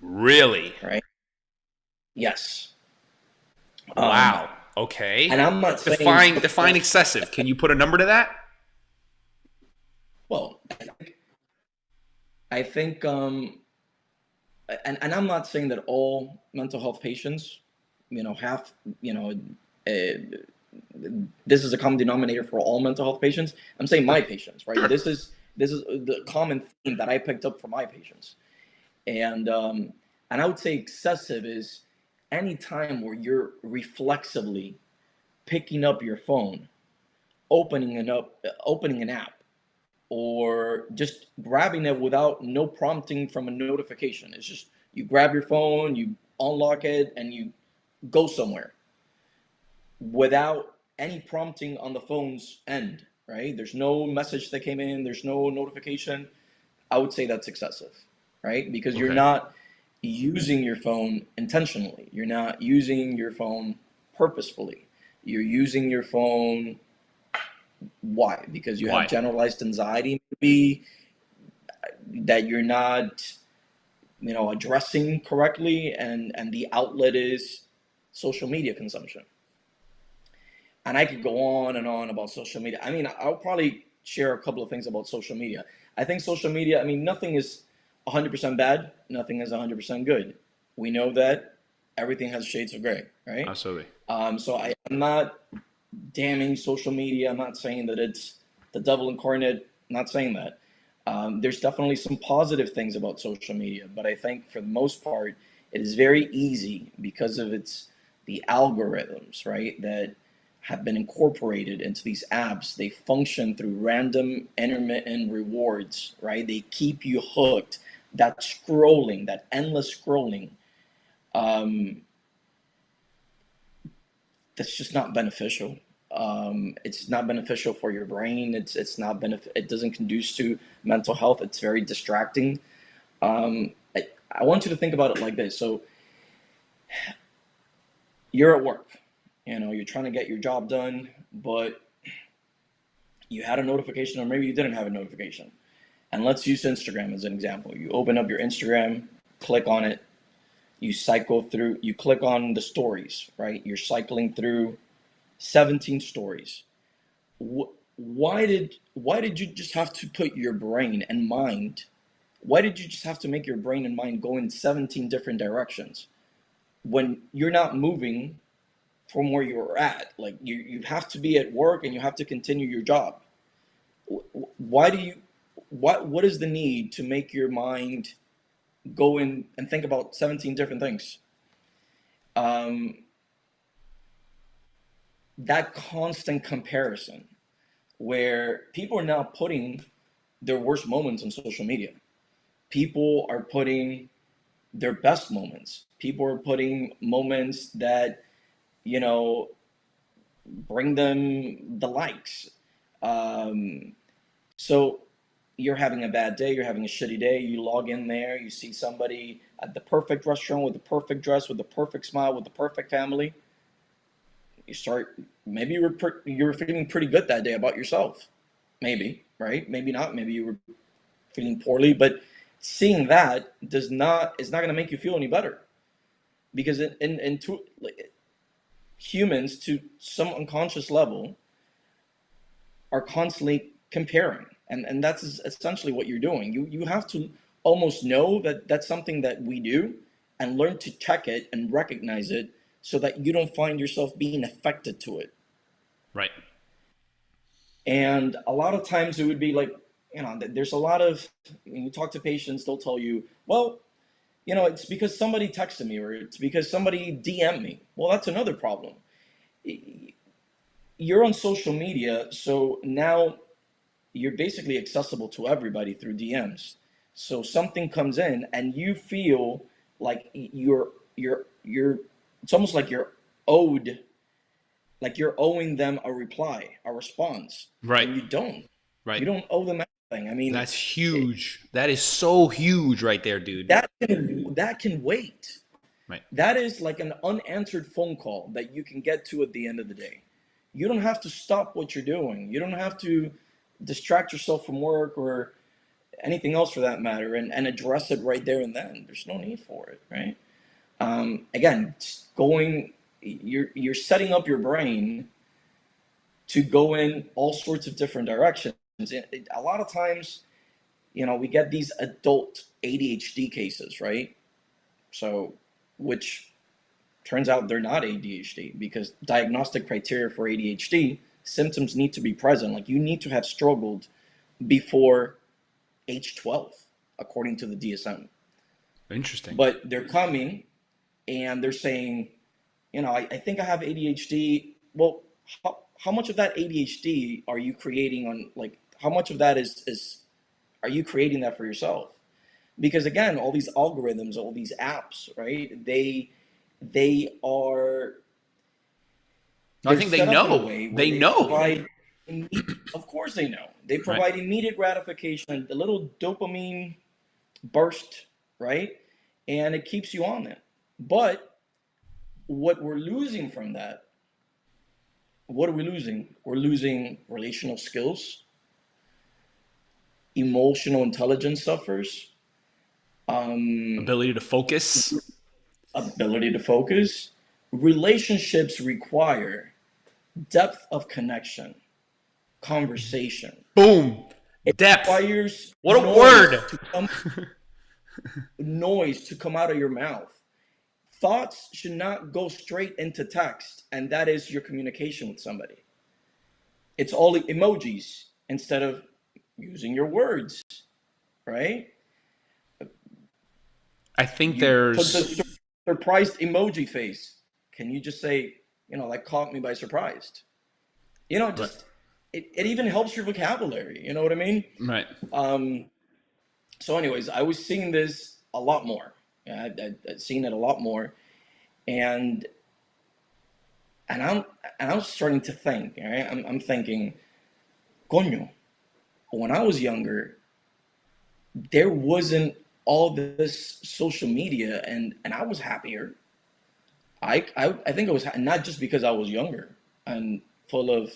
Really? Right? Yes. Wow. Okay. And I'm not saying define excessive. Can you put a number to that? Well, I think and I'm not saying that all mental health patients, have, this is a common denominator for all mental health patients. I'm saying my patients, right? Sure. This is the common theme that I picked up from my patients. And I would say excessive is any time where you're reflexively picking up your phone, opening an app, or just grabbing it without no prompting from a notification. It's just you grab your phone, you unlock it, and you go somewhere without any prompting on the phone's end, right? There's no message that came in, there's no notification. I would say that's excessive, right? Because you're not using your phone intentionally. You're not using your phone purposefully. You're using your phone. Why? Because you have generalized anxiety, maybe, that you're not, addressing correctly, and the outlet is social media consumption. And I could go on and on about social media. I mean, I'll probably share a couple of things about social media. I think social media, nothing is 100% bad. Nothing is 100% good. We know that everything has shades of gray, right? Absolutely. So I'm not damning social media. I'm not saying that it's the devil incarnate. I'm not saying that. There's definitely some positive things about social media, but I think for the most part, it is very easy because of the algorithms, right, that have been incorporated into these apps. They function through random intermittent rewards, right? They keep you hooked. That scrolling, that endless scrolling, that's just not beneficial. It's not beneficial for your brain. It's not it doesn't conduce to mental health. It's very distracting. I want you to think about it like this. So you're at work, You're trying to get your job done, but you had a notification, or maybe you didn't have a notification. And let's use Instagram as an example. You open up your Instagram, click on it, you cycle through, you click on the stories, right? You're cycling through 17 stories. Why did you just have to put your brain and mind? Why did you just have to make your brain and mind go in 17 different directions when you're not moving from where you're at? Like you have to be at work and you have to continue your job. Why do you what is the need to make your mind go in and think about 17 different things? Um, that constant comparison where people are now putting their worst moments on social media. People are putting their best moments. People are putting moments that, you know, bring them the likes. Um, so you're having a bad day, you're having a shitty day, you log in there, you see somebody at the perfect restaurant with the perfect dress, with the perfect smile, with the perfect family. You start, maybe you were feeling pretty good that day about yourself. Maybe, right? Maybe not. Maybe you were feeling poorly, but seeing that is not going to make you feel any better, because like, humans to some unconscious level are constantly comparing, and that's essentially what you're doing. You have to almost know that that's something that we do, and learn to check it and recognize it so that you don't find yourself being affected to it. Right. And a lot of times it would be like, there's a lot of, when you talk to patients, they'll tell you, well, it's because somebody texted me, or it's because somebody DM'd me. Well, that's another problem. You're on social media, so now you're basically accessible to everybody through DMs. So something comes in and you feel like you're it's almost like owed you're owing them a reply, a response. Right. And you don't. Right. You don't owe them anything. I mean, That's huge. That is so huge right there, dude. that can wait. Right. That is like an unanswered phone call that you can get to at the end of the day. You don't have to stop what you're doing. You don't have to distract yourself from work or anything else for that matter, and address it right there and then. There's no need for it, right? Again, you're setting up your brain to go in all sorts of different directions. A lot of times, we get these adult ADHD cases, right? So, which turns out they're not ADHD, because diagnostic criteria for ADHD, symptoms need to be present. Like, you need to have struggled before age 12, according to the DSM. Interesting. But they're coming and they're saying, I think I have ADHD. Well, how much of that ADHD are you creating on, like, how much of that are you creating that for yourself? Because again, all these algorithms, all these apps, right? They are. I think they know. They know. Of course they know. They provide immediate gratification, the little dopamine burst, right? And it keeps you on it. But what we're losing from that, what are we losing? We're losing relational skills. Emotional intelligence suffers. Ability to focus. Relationships require depth of connection, conversation. Boom. It Depth. requires what a word. Noise to come out of your mouth. Thoughts should not go straight into text, and that is your communication with somebody. It's all emojis instead of using your words, right? I think You there's put the surprised emoji face. Can you just say, that caught me by surprised? Just it even helps your vocabulary. You know what I mean? Right. So, anyways, I was seeing this a lot more. Yeah, I'd seen it a lot more, and I'm starting to think. All right, I'm thinking, coño, when I was younger, there wasn't all this social media, and I was happier. I think it was not just because I was younger and full of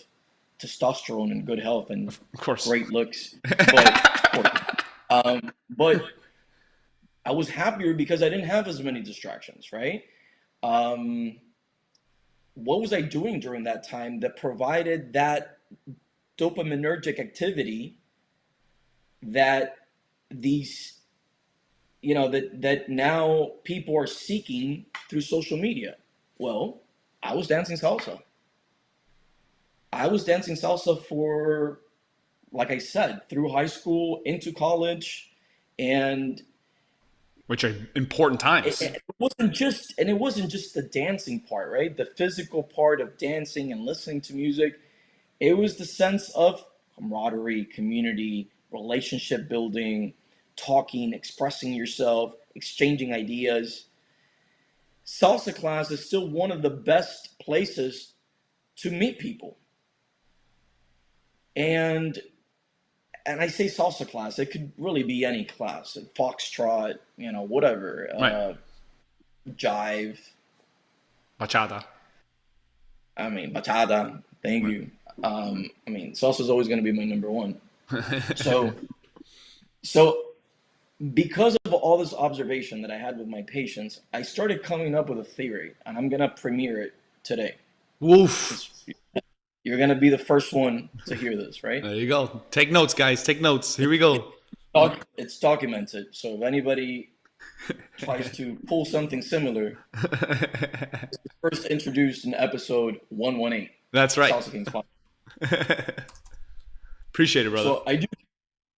testosterone and good health and Of course. great looks, but of course, but I was happier because I didn't have as many distractions, right? Um, what was I doing during that time that provided that dopaminergic activity that these, that now people are seeking through social media? Well, I was dancing salsa. I was dancing salsa for, like I said, through high school, into college, and Which are important times. it wasn't just the dancing part, right? The physical part of dancing and listening to music. It was the sense of camaraderie, community, relationship building, talking, expressing yourself, exchanging ideas. Salsa class is still one of the best places to meet people. And I say salsa class, it could really be any class, like foxtrot, whatever, Right. jive. Bachata. I mean, bachata. Thank Right. you. I mean, salsa is always going to be my number one. So, so because of all this observation that I had with my patients, I started coming up with a theory, and I'm going to premiere it today. Woof. You're going to be the first one to hear this, right? There you go. Take notes, guys. Take notes. Here we go. It's documented. So if anybody tries to pull something similar, first introduced in episode 118. That's right. Salsa Kings Podcast. Appreciate it, brother. So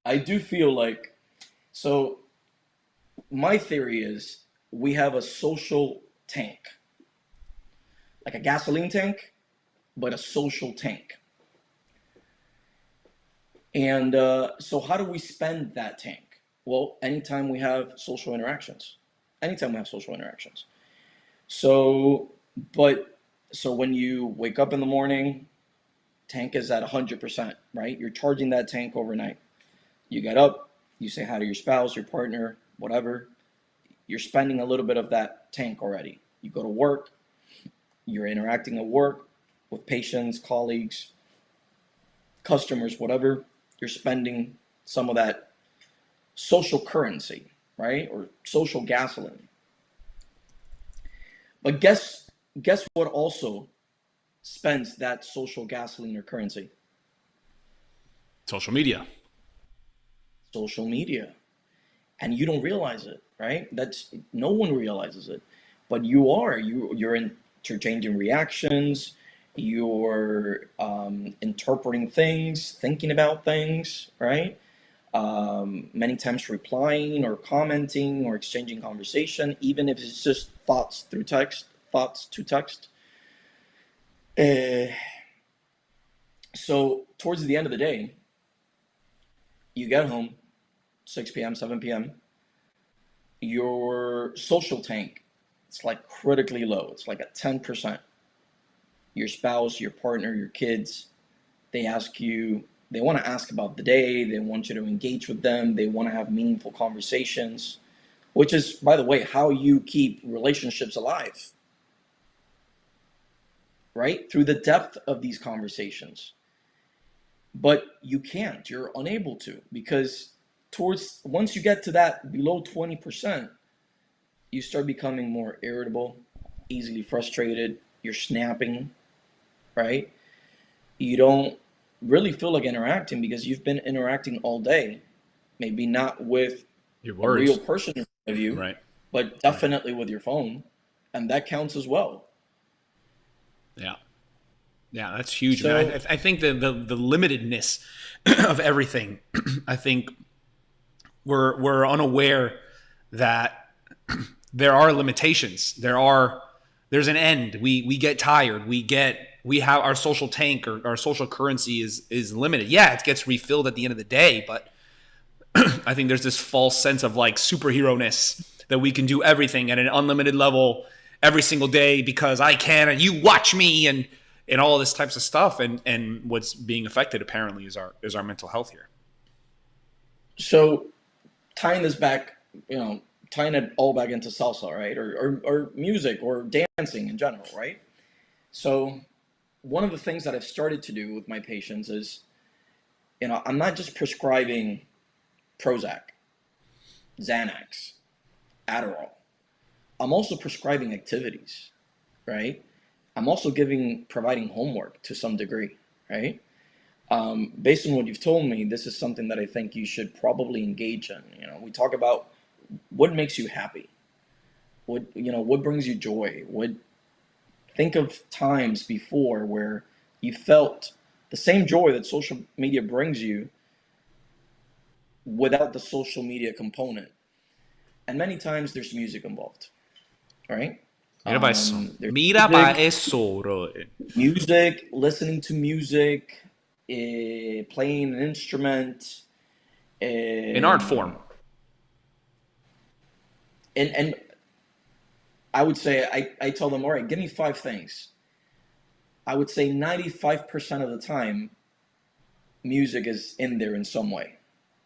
I do feel like, so my theory is we have a social tank, like a gasoline tank, but a social tank. And so how do we spend that tank? Well, anytime we have social interactions. Anytime we have social interactions. So when you wake up in the morning, tank is at 100%, right? You're charging that tank overnight. You get up, you say hi to your spouse, your partner, whatever. You're spending a little bit of that tank already. You go to work, you're interacting at work with patients, colleagues, customers, whatever. You're spending some of that social currency, right? Or social gasoline. But guess what also spends that social gasoline or currency? Social media. Social media. And you don't realize it, right? No one realizes it. But you're interchanging reactions, you're interpreting things, thinking about things, right? Many times replying or commenting or exchanging conversation, even if it's just thoughts to text. So towards the end of the day, you get home, 6 p.m., 7 p.m., your social tank, it's like critically low. It's like at 10%. Your spouse, your partner, your kids, they want to ask about the day. They want you to engage with them. They want to have meaningful conversations, which is, by the way, how you keep relationships alive, right? Through the depth of these conversations. But you're unable to, because once you get to that below 20%, you start becoming more irritable, easily frustrated, you're snapping, right? You don't really feel like interacting because you've been interacting all day, maybe not with Your a words. real person in front of you, Right. but definitely with your phone, and that counts as well. Yeah. Yeah, that's huge, So, man. I think the limitedness of everything. I think we're unaware that there are limitations. There's an end. We get tired. We have our social tank or our social currency is limited. Yeah, it gets refilled at the end of the day, but I think there's this false sense of like superhero-ness that we can do everything at an unlimited level every single day because I can and you watch me and all this types of stuff. And what's being affected apparently is our mental health here. so tying this back, tying it all back into salsa, right? Or music or dancing in general, right? So one of the things that I've started to do with my patients is, I'm not just prescribing Prozac, Xanax, Adderall. I'm also prescribing activities, right? I'm also providing homework to some degree, right? Based on what you've told me, this is something that I think you should probably engage in. We talk about what makes you happy, what brings you joy. Think of times before where you felt the same joy that social media brings you without the social media component. And many times there's music involved, right? Mira para eso. There's Mira para eso, bro. music, listening to music, playing an instrument, In art form. And I would say, I tell them, all right, give me 5 things. I would say 95% of the time, music is in there in some way,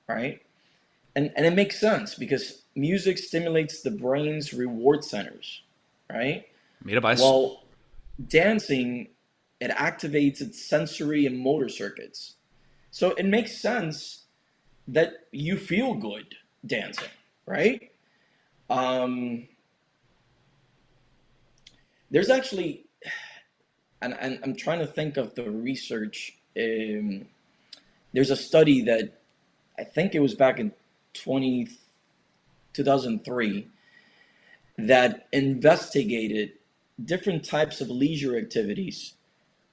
right? And it makes sense because music stimulates the brain's reward centers, right? Mira para eso. While dancing, it activates its sensory and motor circuits. So it makes sense that you feel good dancing, right? There's actually, and I'm trying to think of the research. There's a study that I think it was back in 2003 that investigated different types of leisure activities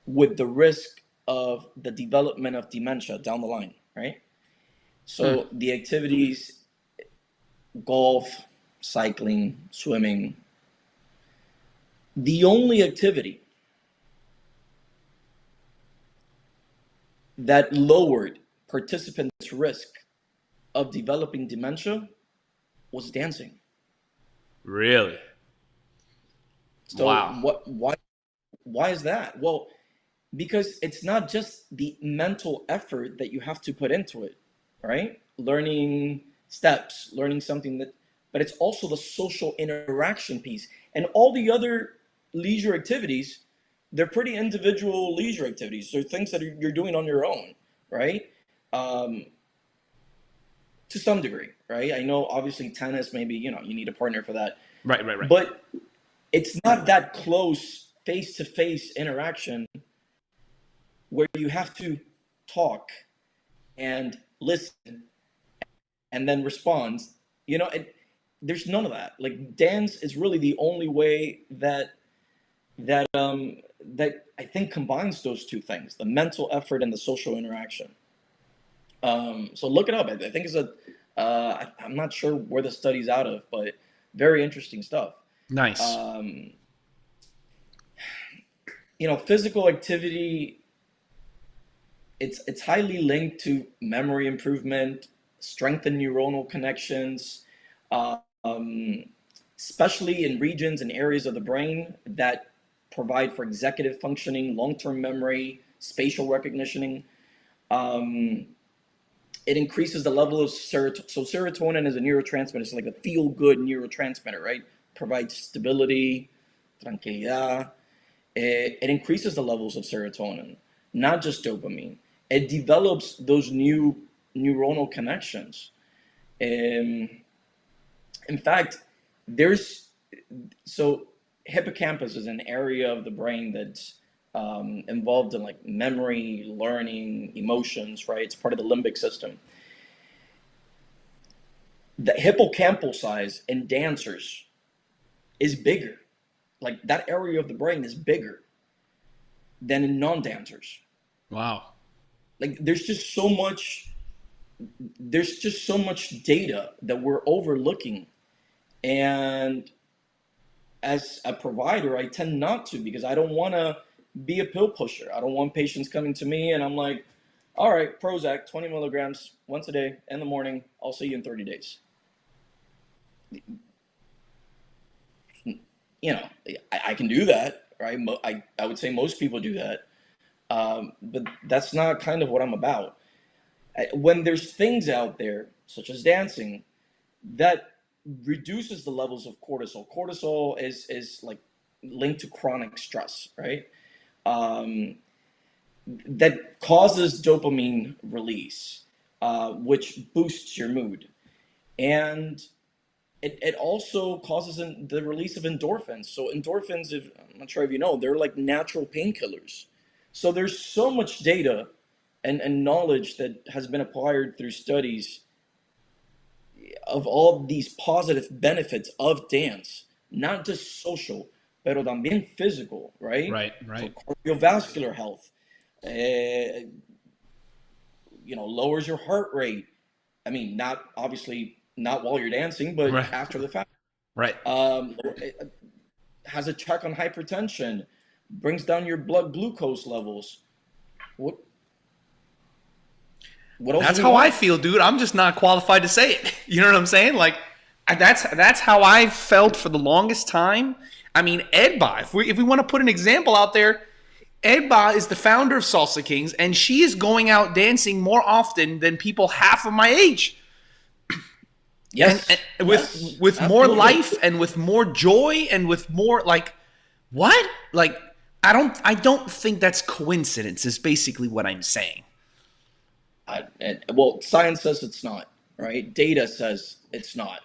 with the risk of the development of dementia down the line, right? So the activities, golf, cycling, swimming, the only activity that lowered participants' risk of developing dementia was dancing. Really? So wow. why is that? Well, because it's not just the mental effort that you have to put into it, right? Learning steps, learning something but it's also the social interaction piece. And all the other leisure activities, they're pretty individual leisure activities. They're things that you're doing on your own, right? To some degree, right? I know obviously tennis, maybe, you need a partner for that. Right. But it's not that close face-to-face interaction where you have to talk and listen and then respond. There's none of that. Like, dance is really the only way that I think combines those two things: the mental effort and the social interaction. So look it up. I think it's I'm not sure where the study's out of, but very interesting stuff. Nice. Physical activity, it's highly linked to memory improvement, strengthen neuronal connections, especially in regions and areas of the brain that provide for executive functioning, long-term memory, spatial recognition. It increases the level of serotonin. So serotonin is a neurotransmitter. It's like a feel-good neurotransmitter, right? Provides stability, tranquilidad. It increases the levels of serotonin, not just dopamine. It develops those new neuronal connections. In fact, hippocampus is an area of the brain that's involved in like memory, learning, emotions, right? It's part of the limbic system. The hippocampal size in dancers is bigger. Like, that area of the brain is bigger than in non-dancers. Wow. Like, there's just so much data that we're overlooking. And as a provider, I tend not to, because I don't want to be a pill pusher. I don't want patients coming to me and I'm like, all right, Prozac, 20 milligrams once a day in the morning. I'll see you in 30 days. I can do that, right? I would say most people do that. But that's not kind of what I'm about. When there's things out there, such as dancing, that reduces the levels of cortisol. Cortisol is like linked to chronic stress, right? Um, that causes dopamine release, which boosts your mood. And it also causes the release of endorphins. So endorphins, if, I'm not sure if you know, they're like natural painkillers. So there's so much data and knowledge that has been acquired through studies of all these positive benefits of dance, not just social, pero también physical, right? Right, So right. cardiovascular health, lowers your heart rate. I mean, not obviously not while you're dancing, but Right. after the fact. Right. It has a check on hypertension, brings down your blood glucose levels. What? What else? That's how I feel, dude. I'm just not qualified to say it. You know what I'm saying? Like, that's how I felt for the longest time. I mean, Edba, if we want to put an example out there, Edba is the founder of Salsa Kings, and she is going out dancing more often than people half of my age. Yes. And with more life and with more joy and with more, like, what? Like, I don't think that's coincidence, is basically what I'm saying. Well, science says it's not, right? Data says it's not.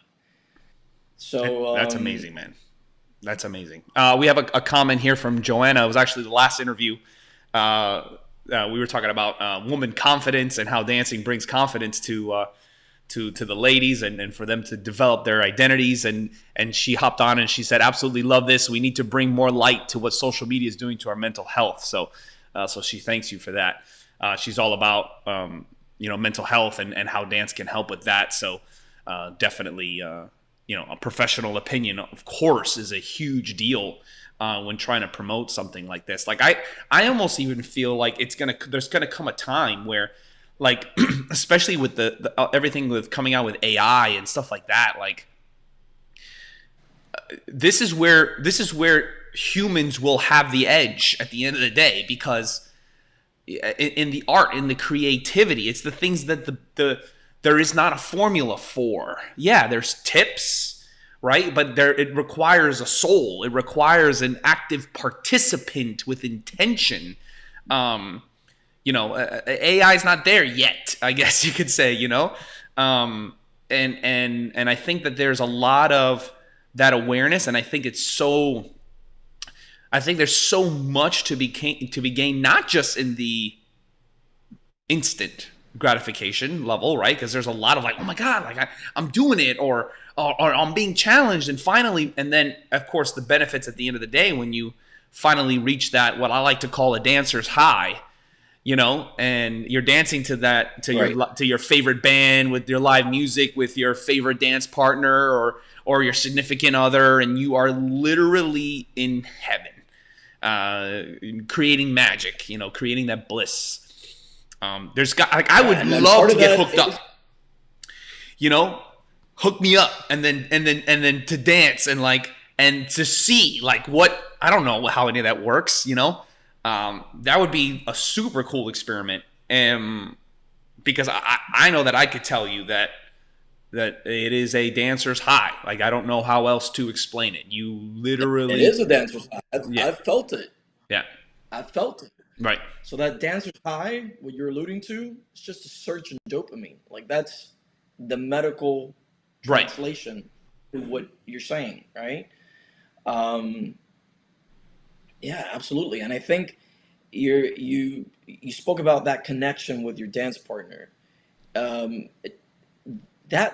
So that's amazing, man. That's amazing. We have a comment here from Joanna. It was actually the last interview. We were talking about woman confidence and how dancing brings confidence to the ladies and for them to develop their identities. And she hopped on and she said, absolutely love this. We need to bring more light to what social media is doing to our mental health. So she thanks you for that. She's all about mental health and how dance can help with that. So definitely, a professional opinion, of course, is a huge deal when trying to promote something like this. Like I almost even feel like there's gonna come a time where, like, especially with the everything with coming out with AI and stuff like that, like this is where humans will have the edge at the end of the day, because in the art, in the creativity, it's the things that there is not a formula for. Yeah, there's tips, right? But it requires a soul. It requires an active participant with intention. AI is not there yet, I guess you could say, and I think that there's a lot of that awareness, and I think there's so much to be gained, not just in the instant gratification level, right? Because there's a lot of like, oh my God, like I'm doing it, or I'm being challenged, and finally, and then of course the benefits at the end of the day when you finally reach that, what I like to call a dancer's high, and you're dancing to that, to your favorite band, with your live music, with your favorite dance partner or your significant other, and you are literally in heaven. Creating magic, creating that bliss. I would love to get hooked up. Hook me up, and then to dance and to see what, I don't know how any of that works. That would be a super cool experiment. Because I know that I could tell you that it is a dancer's high. Like, I don't know how else to explain it. You literally... It is a dancer's high. I've felt it. Yeah. I've felt it. Right. So that dancer's high, what you're alluding to, it's just a surge in dopamine. Like, that's the medical translation to what you're saying, right? Yeah, absolutely. And I think you spoke about that connection with your dance partner. That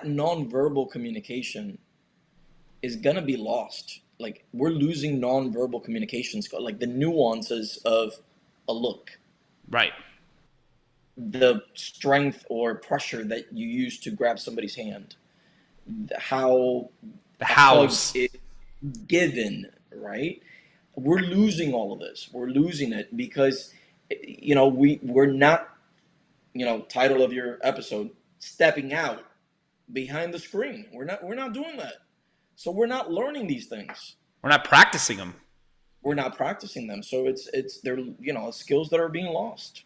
nonverbal communication is gonna be lost. Like, we're losing nonverbal communication, like the nuances of a look, right? The strength or pressure that you use to grab somebody's hand, how the house is given, right? We're losing all of this. We're losing it because we're not, title of your episode, stepping out behind the screen. We're not doing that. So we're not learning these things. We're not practicing them. We're not practicing them. So they're skills that are being lost.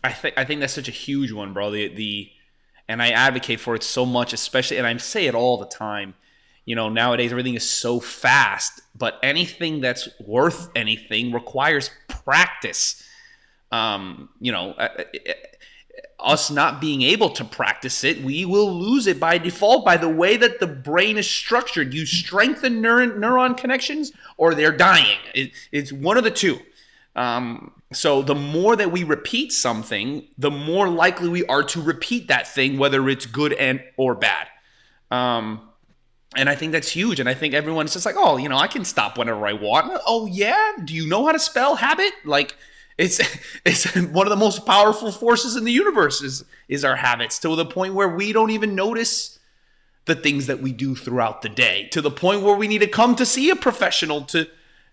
I think that's such a huge one, bro. And and I advocate for it so much, especially, and I say it all the time. Nowadays everything is so fast, but anything that's worth anything requires practice. Um, you know, us not being able to practice it, we will lose it by default by the way that the brain is structured. You strengthen neuron connections or they're dying. It's one of the two. So the more that we repeat something, the more likely we are to repeat that thing, whether it's good or bad. And I think that's huge. And I think everyone's just like, oh, I can stop whenever I want. Oh, yeah? Do you know how to spell habit? Like, it's one of the most powerful forces in the universe is our habits, to the point where we don't even notice the things that we do throughout the day, to the point where we need to come to see a professional to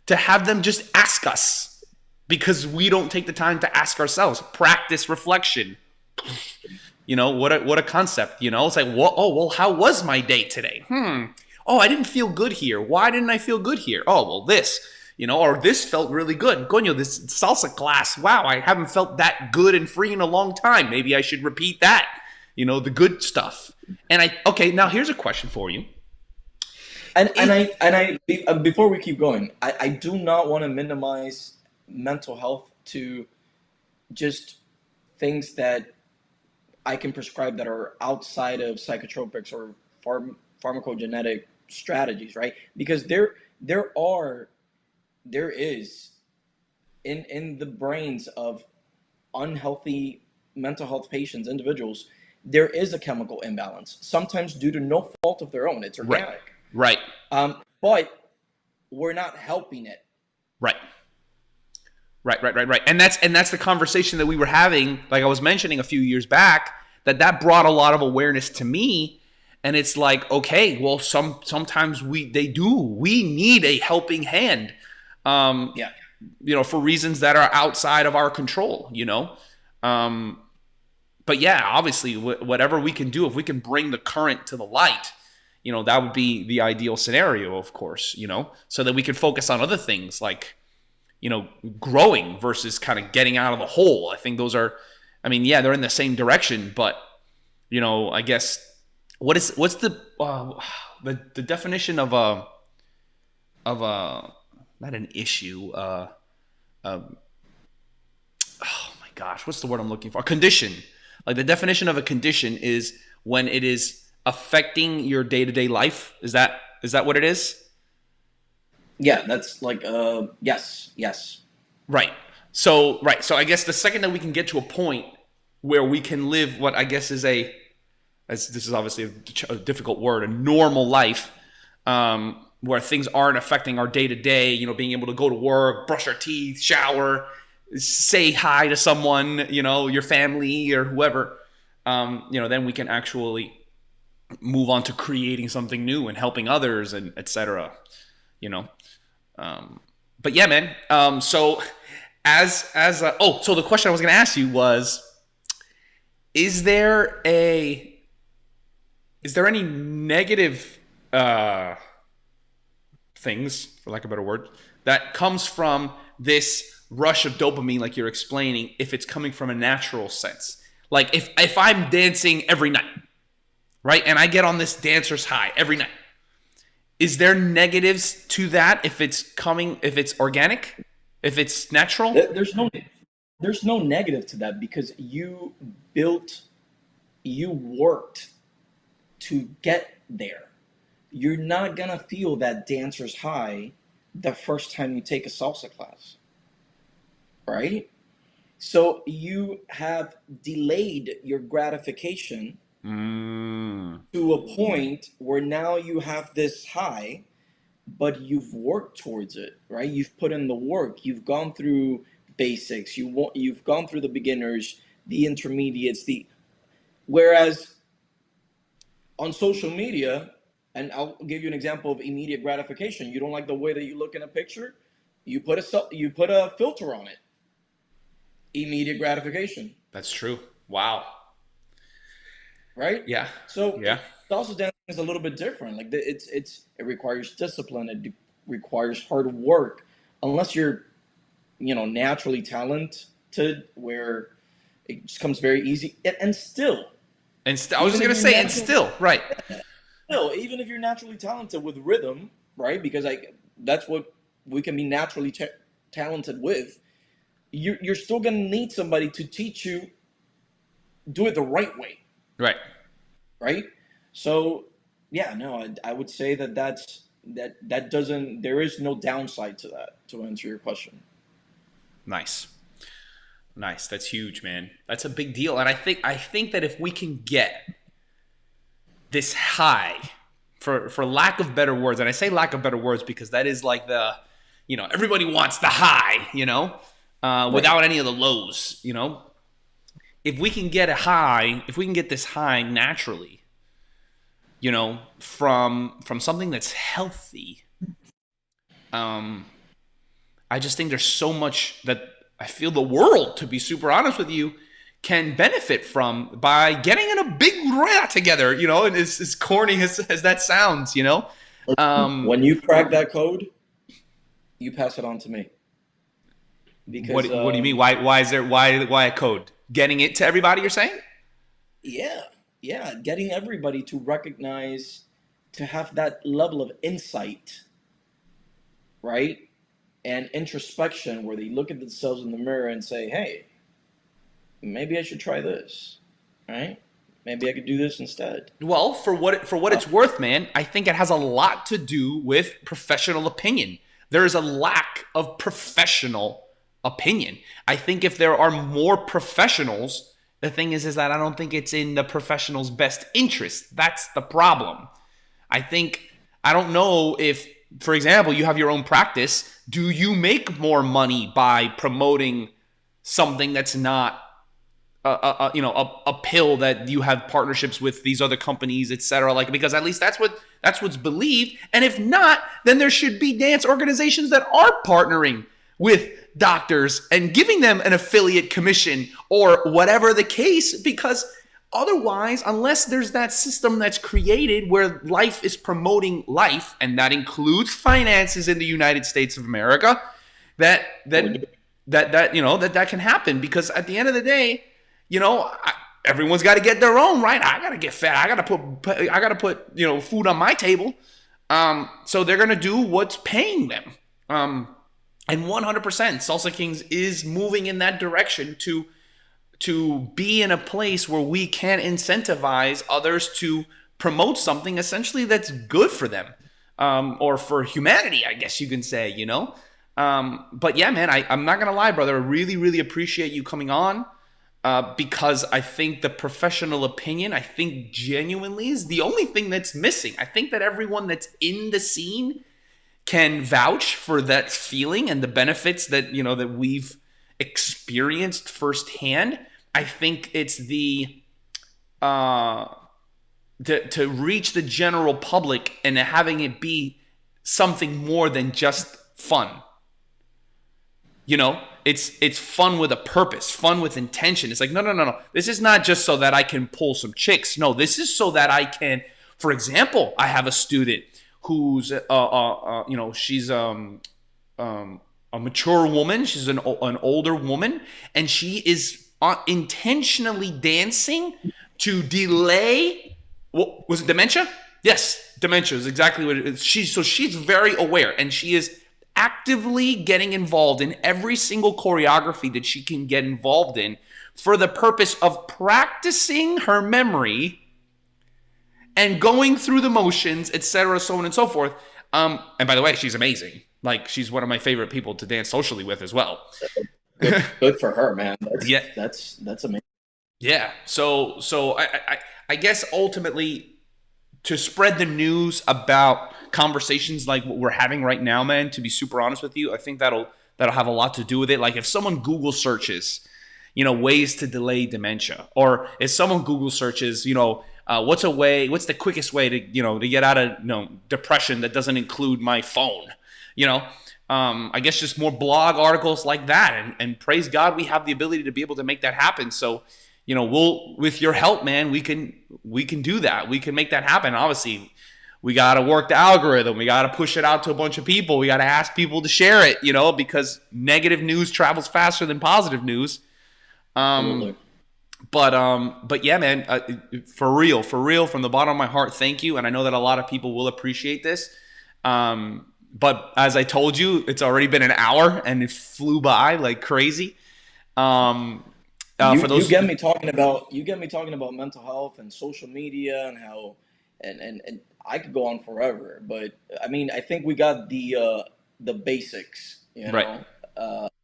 have them just ask us, because we don't take the time to ask ourselves. Practice reflection. What a concept. It's like, well, how was my day today? Oh, I didn't feel good here. Why didn't I feel good here? Oh, well, this. Or this felt really good. Coño, this salsa class, wow, I haven't felt that good and free in a long time. Maybe I should repeat that, the good stuff. And okay, now here's a question for you. Before we keep going, I do not want to minimize mental health to just things that I can prescribe that are outside of psychotropics or pharmacogenetic strategies, right? Because there is in the brains of unhealthy mental health patients, individuals, there is a chemical imbalance, sometimes due to no fault of their own. It's organic. Right. But we're not helping it. Right. And that's the conversation that we were having, like I was mentioning a few years back, that brought a lot of awareness to me. And it's like, okay, well, sometimes we need a helping hand. For reasons that are outside of our control, but yeah, obviously whatever we can do, if we can bring the current to the light, that would be the ideal scenario, of course, so that we can focus on other things like, growing versus kind of getting out of the hole. I think those are, they're in the same direction, but I guess what's the definition of a not an issue. Oh my gosh, what's the word I'm looking for? A condition. Like the definition of a condition is when it is affecting your day-to-day life. Is that what it is? Yeah, that's like yes. Right. So I guess the second that we can get to a point where we can live what I guess is this is obviously a difficult word, a normal life, where things aren't affecting our day-to-day, being able to go to work, brush our teeth, shower, say hi to someone, your family or whoever, then we can actually move on to creating something new and helping others and etc. But yeah, man. So so the question I was going to ask you was, is there any negative things, for lack of a better word, that comes from this rush of dopamine, like you're explaining, if it's coming from a natural sense? Like if I'm dancing every night, right, and I get on this dancer's high every night, is there negatives to that if it's organic, if it's natural? There's no negative to that, because you worked to get there. You're not gonna feel that dancer's high the first time you take a salsa class, right? So you have delayed your gratification to a point where now you have this high, but you've worked towards it, right? You've put in the work. You've gone through basics. You've gone through the beginners, the intermediates, whereas on social media, and I'll give you an example of immediate gratification. You don't like the way that you look in a picture, you put a filter on it. Immediate gratification. That's true. Wow. Right? Yeah. So yeah. Salsa dancing is a little bit different. Like it requires discipline. It requires hard work. Unless you're, naturally talented, where it just comes very easy. And still, And I was just gonna say, and still, right? No, even if you're naturally talented with rhythm, right? Because that's what we can be naturally talented with. You're still gonna need somebody to teach you do it the right way, Right. right? So yeah, no, I would say that doesn't. There is no downside to that. To answer your question. Nice. Nice. That's huge, man. That's a big deal. And I think that if we can get this high, for lack of better words, and I say lack of better words because that is like the, everybody wants the high, without any of the lows, If we can get this high naturally, from something that's healthy, I just think there's so much that I feel the world, to be super honest with you, can benefit from by getting in a big rat together, and as corny as that sounds, When you crack that code, you pass it on to me. Because what do you mean? Why a code? Getting it to everybody, you're saying? Yeah, getting everybody to recognize, to have that level of insight, right? And introspection where they look at themselves in the mirror and say, hey, maybe I should try this, right? Maybe I could do this instead. Well, for what it's worth, man, I think it has a lot to do with professional opinion. There is a lack of professional opinion. I think if there are more professionals, the thing is that I don't think it's in the professional's best interest. That's the problem. I don't know if, for example, you have your own practice. Do you make more money by promoting something that's not a pill that you have partnerships with these other companies, etc.? Like, because at least that's what's believed. And if not, then there should be dance organizations that are partnering with doctors and giving them an affiliate commission or whatever the case, because otherwise, unless there's that system that's created where life is promoting life, and that includes finances in the United States of America, that can happen. Because at the end of the day, everyone's got to get their own, right? I got to get fat. I got to put food on my table. So they're gonna do what's paying them. And 100%, Salsa Kings is moving in that direction to be in a place where we can incentivize others to promote something essentially that's good for them, or for humanity, I guess you can say, But yeah, man, I'm not going to lie, brother. I really, really appreciate you coming on, because I think the professional opinion, I think genuinely is the only thing that's missing. I think that everyone that's in the scene can vouch for that feeling and the benefits that, that we've experienced firsthand. I think it's to reach the general public and having it be something more than just fun. It's fun with a purpose, fun with intention. It's like, no. This is not just so that I can pull some chicks. No, this is so that I can, for example, I have a student who's she's a mature woman. She's an older woman, and she is intentionally dancing to delay. What was it? Dementia? Yes, dementia is exactly what it is. She's very aware, and she is actively getting involved in every single choreography that she can get involved in for the purpose of practicing her memory and going through the motions, etc., so on and so forth. And by the way, she's amazing. Like, she's one of my favorite people to dance socially with as well. Good for her, man. That's amazing. Yeah. So I guess ultimately, to spread the news about conversations like what we're having right now, man, to be super honest with you, I think that'll have a lot to do with it. Like, if someone Google searches, ways to delay dementia, or if someone Google searches, what's the quickest way to get out of depression that doesn't include my phone, I guess just more blog articles like that, and praise God we have the ability to be able to make that happen. So with your help, man, we can do that. We can make that happen. Obviously, we got to work the algorithm. We got to push it out to a bunch of people. We got to ask people to share it, because negative news travels faster than positive news. But yeah, man, for real, from the bottom of my heart, thank you. And I know that a lot of people will appreciate this. But as I told you, it's already been an hour and it flew by like crazy. Um, for You those, get me talking about mental health and social media and how and I could go on forever, but I mean I think we got the basics, right,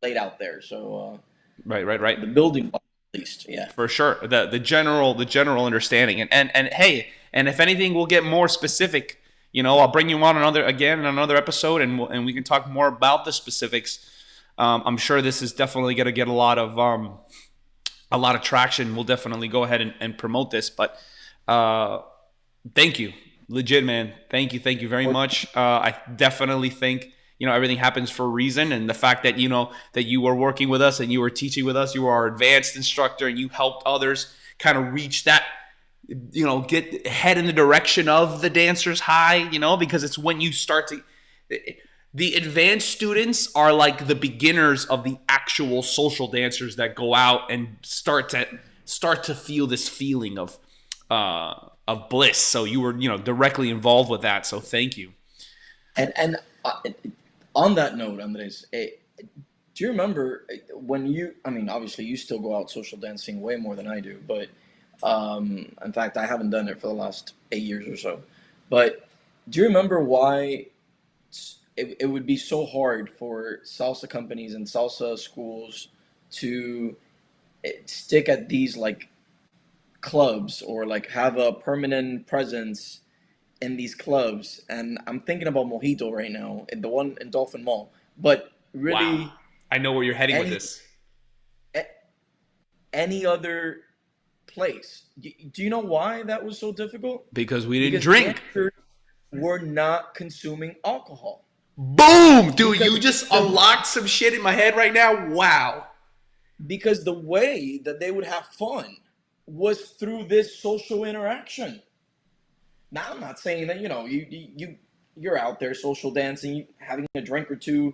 laid out there. So right. the building block at least, yeah. For sure, the general understanding, and hey, and if anything, we'll get more specific. I'll bring you on in another episode, and we can talk more about the specifics. I'm sure this is definitely going to get a lot of traction. We'll definitely go ahead and promote this. But thank you, legit, man. Thank you very much. I definitely think everything happens for a reason, and the fact that that you were working with us and you were teaching with us, you were our advanced instructor, and you helped others kind of reach that, get head in the direction of the dancers high, because it's when you start to. The advanced students are like the beginners of the actual social dancers that go out and start to feel this feeling of bliss. So you were directly involved with that. So thank you. And on that note, Andres, do you remember when I mean, obviously you still go out social dancing way more than I do, but in fact, I haven't done it for the last 8 years or so. But do you remember why it would be so hard for salsa companies and salsa schools to stick at these like clubs or like have a permanent presence in these clubs? And I'm thinking about Mojito right now, in the one in Dolphin Mall. But Wow. really, I know where you're heading with any this. any other place. Do you know why that was so difficult? Because we didn't Because drink. dancers were not consuming alcohol. Boom, dude! Because You just the unlocked some shit in my head right now. Wow. because the way that they would have fun was through this social interaction. Now I'm not saying that you're out there social dancing, having a drink or two,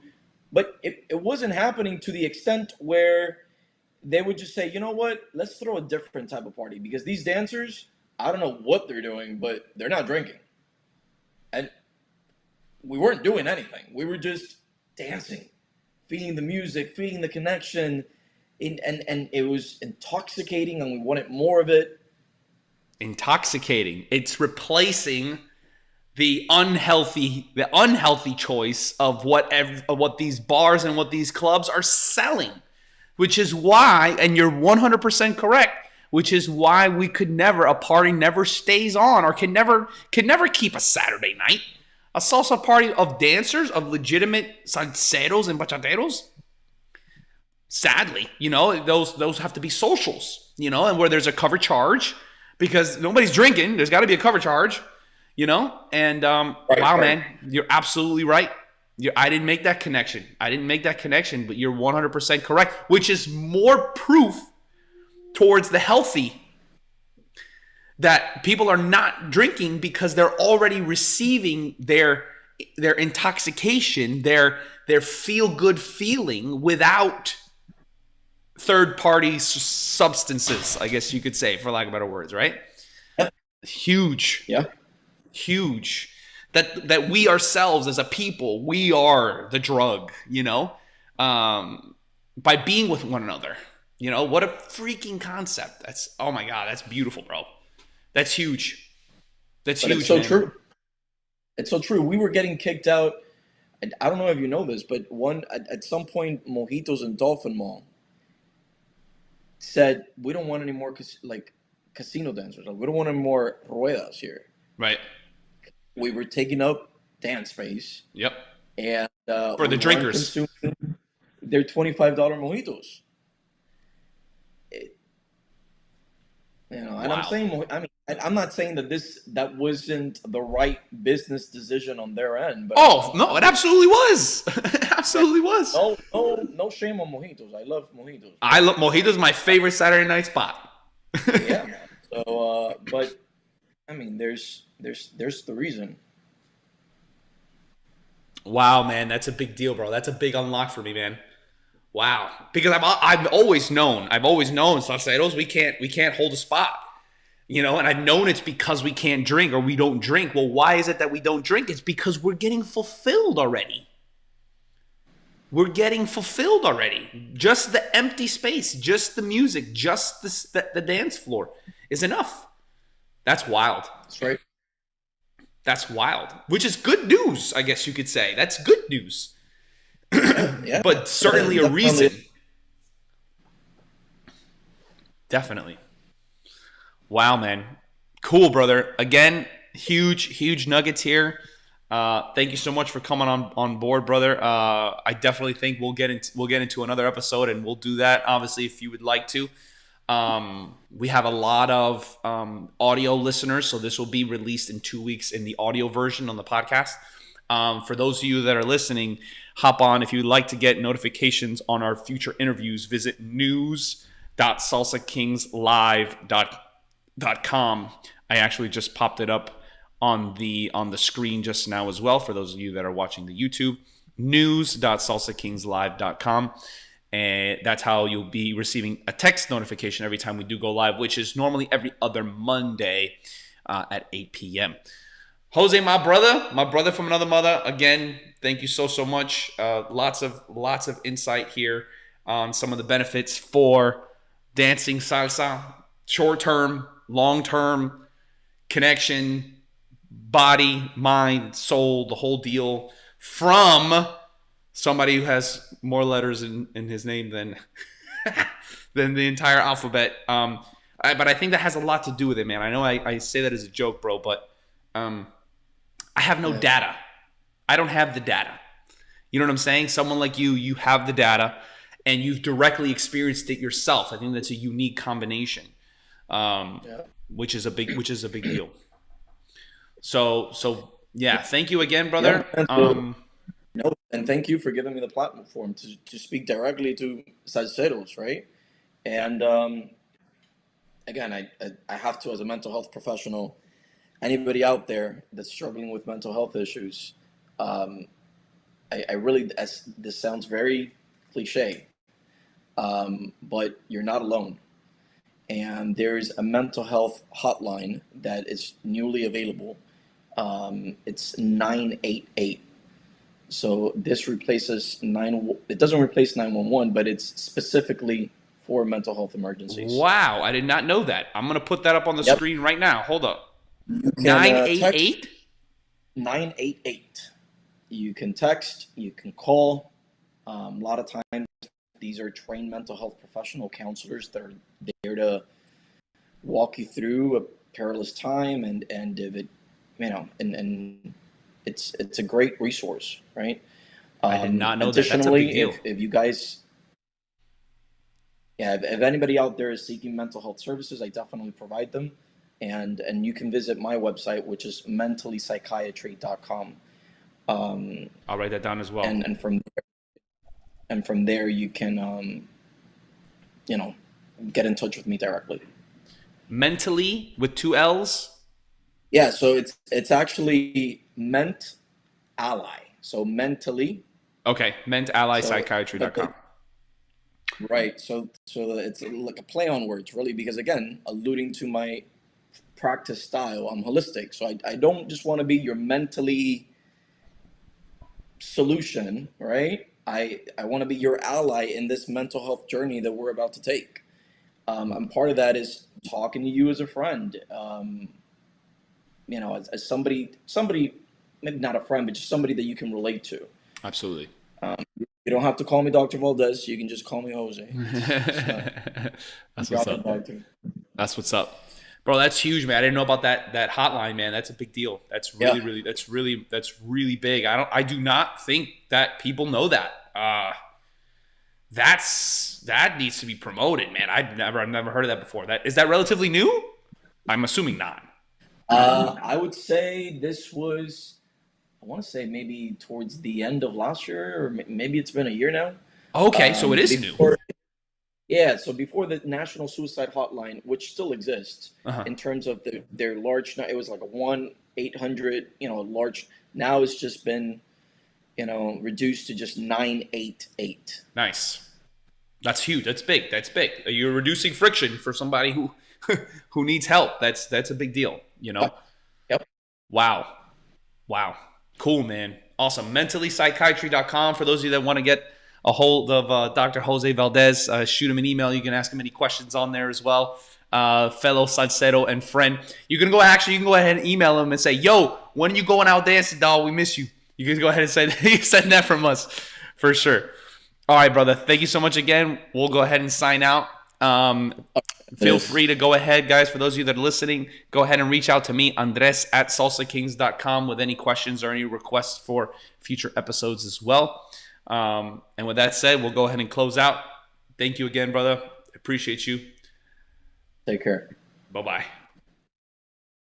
but it wasn't happening to the extent where they would just say, you know what, let's throw a different type of party because these dancers, I don't know what they're doing, but they're not drinking. And we weren't doing anything. We were just dancing, feeling the music, feeling the connection, and it was intoxicating, and we wanted more of it. Intoxicating. It's replacing the unhealthy choice of what these bars and what these clubs are selling, which is why, and you're 100% correct, which is why a party never stays on, or can never keep a Saturday night. A salsa party of dancers, of legitimate salseros and bachateros, sadly, those have to be socials, and where there's a cover charge, because nobody's drinking. There's got to be a cover charge, and Right, wow, right. man, you're absolutely right. I didn't make that connection. But you're 100% correct, which is more proof towards the healthy, that people are not drinking because they're already receiving their intoxication, their feel good feeling without third party substances, I guess you could say, for lack of better words, right? Yep. Huge. Yeah. Huge. That we ourselves as a people, we are the drug, by being with one another. What a freaking concept. Oh my God, that's beautiful, bro. That's huge. That's But huge, it's so man. true. It's so true. We were getting kicked out. I don't know if you know this, but at some point, Mojitos in Dolphin Mall said, "We don't want any more casino dancers. Like, we don't want any more ruedas here." Right. We were taking up dance space, Yep. and For the we weren't drinkers. consuming their $25 mojitos. It, and I'm Wow. saying, I'm not saying that wasn't the right business decision on their end, but Oh, no, it absolutely was. It absolutely was. no shame on mojitos. I love mojitos. I love Mojito's my favorite Saturday night spot. Yeah, man. So, but I mean, there's the reason. Wow, man, that's a big deal, bro. That's a big unlock for me, man. Wow. Because I've always known salseros, we can't hold a spot. You know, and I've known it's because we can't drink or we don't drink. Well, why is it that we don't drink? It's because we're getting fulfilled already. We're getting fulfilled already. Just the empty space, just the music, just the dance floor is enough. That's wild. That's right. That's wild. Which is good news, I guess you could say. That's good news. Yeah. But certainly a reason. Definitely. Wow, man. Cool, brother. Again, huge nuggets here. Thank you so much for coming on board, brother. I definitely think we'll get into another episode, and we'll do that obviously if you would like to. We have a lot of audio listeners, so this will be released in 2 weeks in the audio version on the podcast. For those of you that are listening, hop on. If you'd like to get notifications on our future interviews, visit news.salsakingslive.com. I actually just popped it up on the screen just now as well for those of you that are watching the YouTube. news.salsakingslive.com. And that's how you'll be receiving a text notification every time we do go live, which is normally every other Monday at 8 p.m. Jose, my brother from another mother. Again, thank you so much. Lots of insight here on some of the benefits for dancing salsa, short term, long term, connection, body, mind, soul, the whole deal, from somebody who has more letters in his name than than the entire alphabet. But I think that has a lot to do with it, man. I know I say that as a joke, bro, but I have no data. I don't have the data. You know what I'm saying? Someone like you have the data, and you've directly experienced it yourself. I think that's a unique combination, which is a big deal. So yeah, thank you again, brother. No, and thank you for giving me the platform to speak directly to salseros, right? And again, I have to, as a mental health professional, anybody out there that's struggling with mental health issues, I really, as this sounds very cliche, but you're not alone. And there's a mental health hotline that is newly available. It's 988. So this replaces it doesn't replace 911, but it's specifically for mental health emergencies. Wow, I did not know that. I'm going to put that up on the screen right now. Hold up. You can 988? 988. You can text, you can call. A lot of times these are trained mental health professional counselors that are there to walk you through a perilous time, and if it, and it's a great resource, right? I did not know that. Additionally, That's a big deal. if you guys, if anybody out there is seeking mental health services, I definitely provide them, and you can visit my website, which is mentallypsychiatry.com. I'll write that down as well. And from there you can get in touch with me directly. Mentally with 2 L's? Yeah, so it's actually Ment Ally. So mentally. Okay, mentallypsychiatry.com. Right. So it's like a play on words, really, because again, alluding to my practice style, I'm holistic. So I don't just want to be your mentally solution, right? I want to be your ally in this mental health journey that we're about to take. And part of that is talking to you as a friend. As somebody, maybe not a friend, but just somebody that you can relate to. Absolutely. You don't have to call me Dr. Valdes. You can just call me Jose. That's what's up. That's what's up, bro. That's huge, man. I didn't know about that hotline, man. That's a big deal. That's really big. I do not think that people know that. That needs to be promoted, man. I've never heard of that before. Is that relatively new? I'm assuming not. I would say this was, I want to say maybe towards the end of last year, or maybe it's been a year now. Okay, so it is new. Yeah, so before the National Suicide Hotline, which still exists, in terms of their large, it was like a 1-800, large. Now it's just been, reduced to just 988. Nice. That's huge. That's big. That's big. You're reducing friction for somebody who who needs help. That's a big deal, you know? Yep. Wow. Wow. Cool, man. Awesome. Mentallypsychiatry.com for those of you that want to get a hold of Dr. Jose Valdes. Shoot him an email. You can ask him any questions on there as well. Fellow salsero and friend. You can go ahead and email him and say, yo, when are you going out dancing, dog? We miss you. You can go ahead and send that from us for sure. All right, brother. Thank you so much again. We'll go ahead and sign out. Feel free to go ahead, guys. For those of you that are listening, go ahead and reach out to me, Andres at salsakings.com, with any questions or any requests for future episodes as well. And with that said, we'll go ahead and close out. Thank you again, brother. Appreciate you. Take care. Bye-bye.